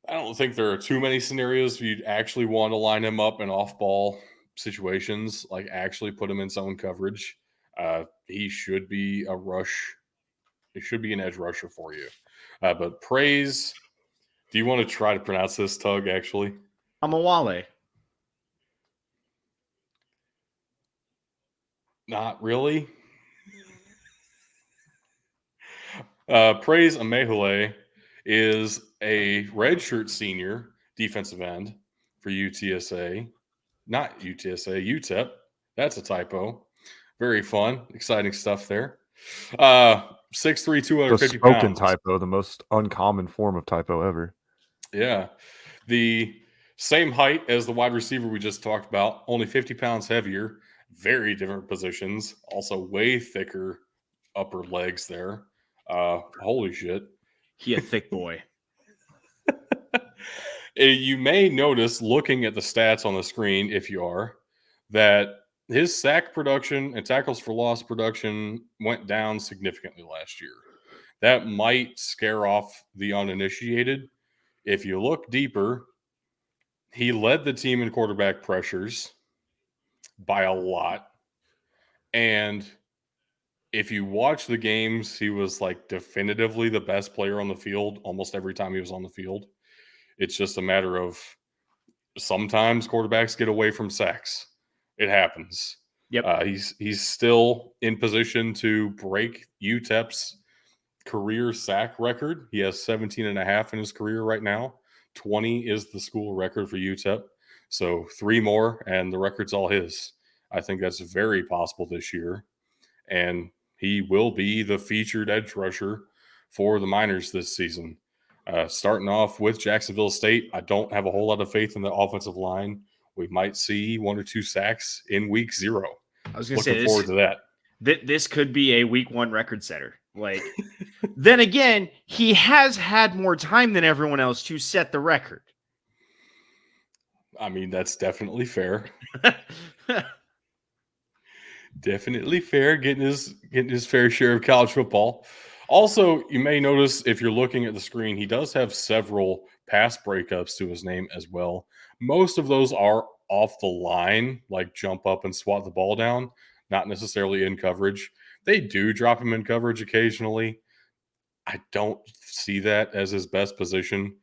I don't think there are too many scenarios you'd actually want to line him up in off-ball situations, like actually put him in zone coverage. He should be a rush. He should be an edge rusher for you. But Praise, do you want to try to pronounce this, Tug, actually? Amawale. Not really. Praise Amehule is a redshirt senior defensive end for UTSA. Not UTSA, UTEP. That's a typo. Very fun, exciting stuff there. 6'3", 250 the spoken pounds. Typo, the most uncommon form of typo ever. Yeah. The same height as the wide receiver we just talked about, only 50 pounds heavier. Very different positions. Also way thicker upper legs there. Holy shit. He a thick boy. You may notice, looking at the stats on the screen, if you are, that his sack production and tackles for loss production went down significantly last year. That might scare off the uninitiated. If you look deeper, he led the team in quarterback pressures by a lot. And if you watch the games, he was like definitively the best player on the field almost every time he was on the field. It's just a matter of sometimes quarterbacks get away from sacks. It happens. Yep. He's still in position to break UTEP's career sack record. He has 17 and a half in his career right now. 20 is the school record for UTEP. So 3 more and the record's all his. I think that's very possible this year. And he will be the featured edge rusher for the Miners this season. Starting off with Jacksonville State, I don't have a whole lot of faith in the offensive line. We might see 1 or 2 sacks in week 0. I was going to say, looking forward to that. This could be a week 1 record setter. Like, then again, he has had more time than everyone else to set the record. I mean, that's definitely fair. Definitely fair, getting his fair share of college football. Also, you may notice if you're looking at the screen, he does have several pass breakups to his name as well. Most of those are off the line, like jump up and swat the ball down, not necessarily in coverage. They do drop him in coverage occasionally. I don't see that as his best position.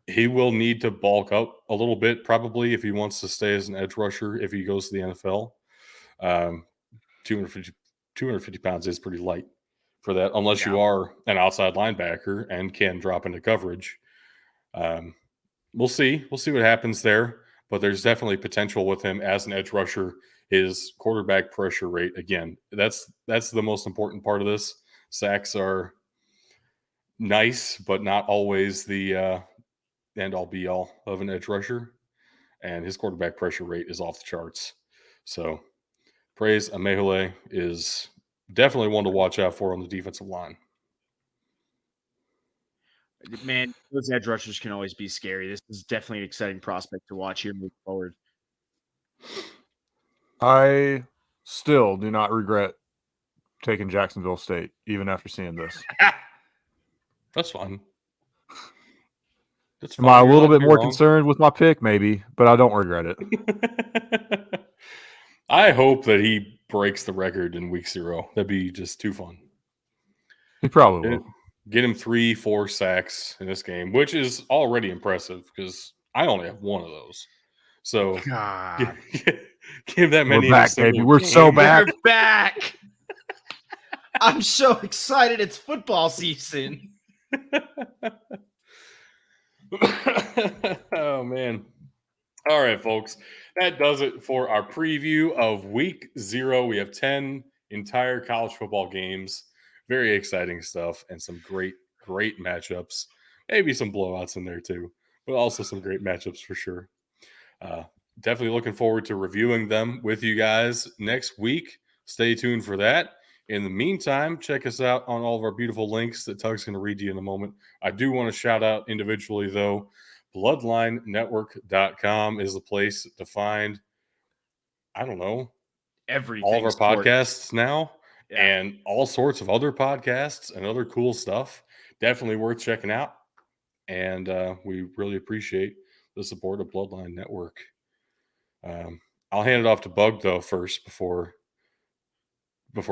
He will need to bulk up a little bit, probably, if he wants to stay as an edge rusher if he goes to the NFL. 250 pounds is pretty light for that, unless you are an outside linebacker and can drop into coverage. We'll see. We'll see what happens there. But there's definitely potential with him as an edge rusher. His quarterback pressure rate, again, that's the most important part of this. Sacks are nice, but not always the end-all be-all of an edge rusher. And his quarterback pressure rate is off the charts. So Praise Amehule is definitely one to watch out for on the defensive line. Man, those edge rushers can always be scary. This is definitely an exciting prospect to watch here moving forward. I still do not regret taking Jacksonville State, even after seeing this. That's fine. Am I a little bit more concerned with my pick? Maybe, but I don't regret it. I hope that he breaks the record in week 0. That'd be just too fun. He probably will. Get him 3-4 sacks in this game, which is already impressive because I only have one of those. So give that many. We're back, baby. We're so back. We're back. I'm so excited. It's football season. Oh, man. All right, folks. That does it for our preview of week 0. We have 10 entire college football games. Very exciting stuff and some great matchups. Maybe some blowouts in there too, but also some great matchups for sure. Definitely looking forward to reviewing them with you guys next week. Stay tuned for that. In the meantime, check us out on all of our beautiful links that Tug's going to read you in a moment. I do want to shout out individually, though. BloodlineNetwork.com is the place to find, I don't know, everything. All of our podcasts now. Yeah. And all sorts of other podcasts and other cool stuff. Definitely worth checking out. And we really appreciate the support of Bloodline Network. I'll hand it off to Bug, though, first before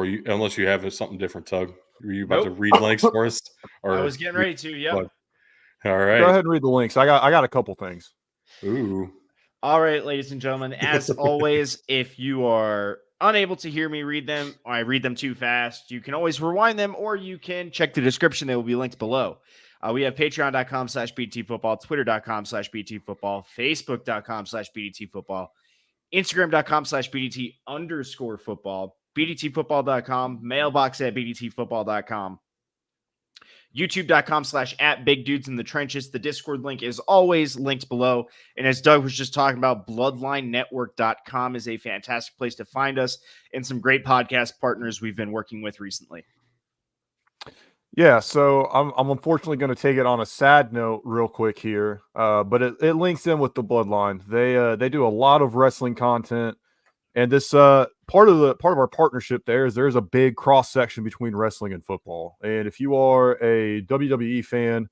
you, unless you have something different, Tug. Were you about to read links for us? Or I was getting ready to, yeah. All right. Go ahead and read the links. I got a couple things. Ooh. All right, ladies and gentlemen. As always, if you are unable to hear me read them, or I read them too fast, you can always rewind them, or you can check the description. They will be linked below. We have patreon.com/BDTfootball, twitter.com/BDTfootball, facebook.com/BDTfootball, instagram.com/BDT_football, BDTfootball.com, mailbox@BDTfootball.com, youtube.com/@BigDudesInTheTrenches. The Discord link is always linked below. And as Doug was just talking about, BloodlineNetwork.com is a fantastic place to find us and some great podcast partners we've been working with recently. Yeah, so I'm unfortunately going to take it on a sad note real quick here, but it links in with the Bloodline. They do a lot of wrestling content, and this part of our partnership there's a big cross section between wrestling and football. And if you are a WWE fan,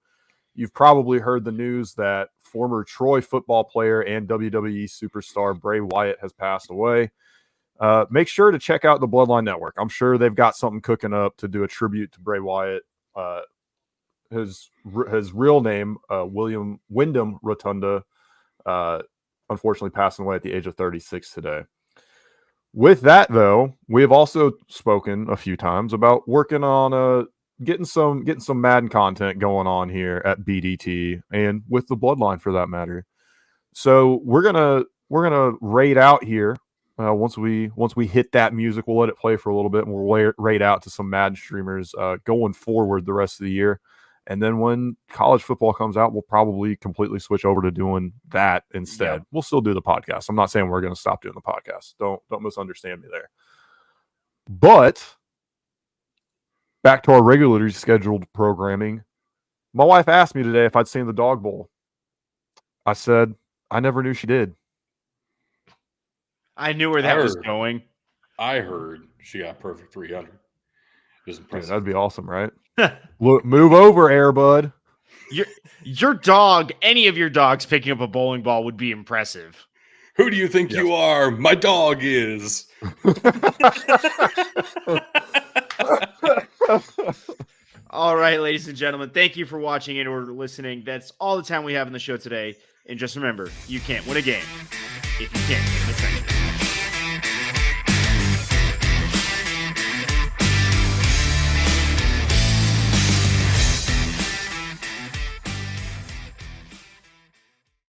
you've probably heard the news that former Troy football player and WWE superstar Bray Wyatt has passed away. Make sure to check out the Bloodline Network. I'm sure they've got something cooking up to do a tribute to Bray Wyatt. His real name, William Wyndham Rotunda, unfortunately passing away at the age of 36 today. With that, though, we have also spoken a few times about working on getting some Madden content going on here at BDT and with the Bloodline for that matter. So we're gonna raid out here. Once we hit that music, we'll let it play for a little bit, and we'll raid out to some Madden streamers going forward the rest of the year. And then when college football comes out, we'll probably completely switch over to doing that instead. Yep. We'll still do the podcast. I'm not saying we're going to stop doing the podcast. Don't misunderstand me there. But back to our regularly scheduled programming. My wife asked me today if I'd seen the Dog Bowl. I said I never knew she did. I knew where that was going. I heard she got perfect 300. It was impressive. Yeah, that'd be awesome, right? Look, move over, Airbud. Your dog, any of your dogs picking up a bowling ball would be impressive. Who do you think you are? My dog is. All right, ladies and gentlemen, thank you for watching and or listening. That's all the time we have in the show today. And just remember, you can't win a game if you can't win the second.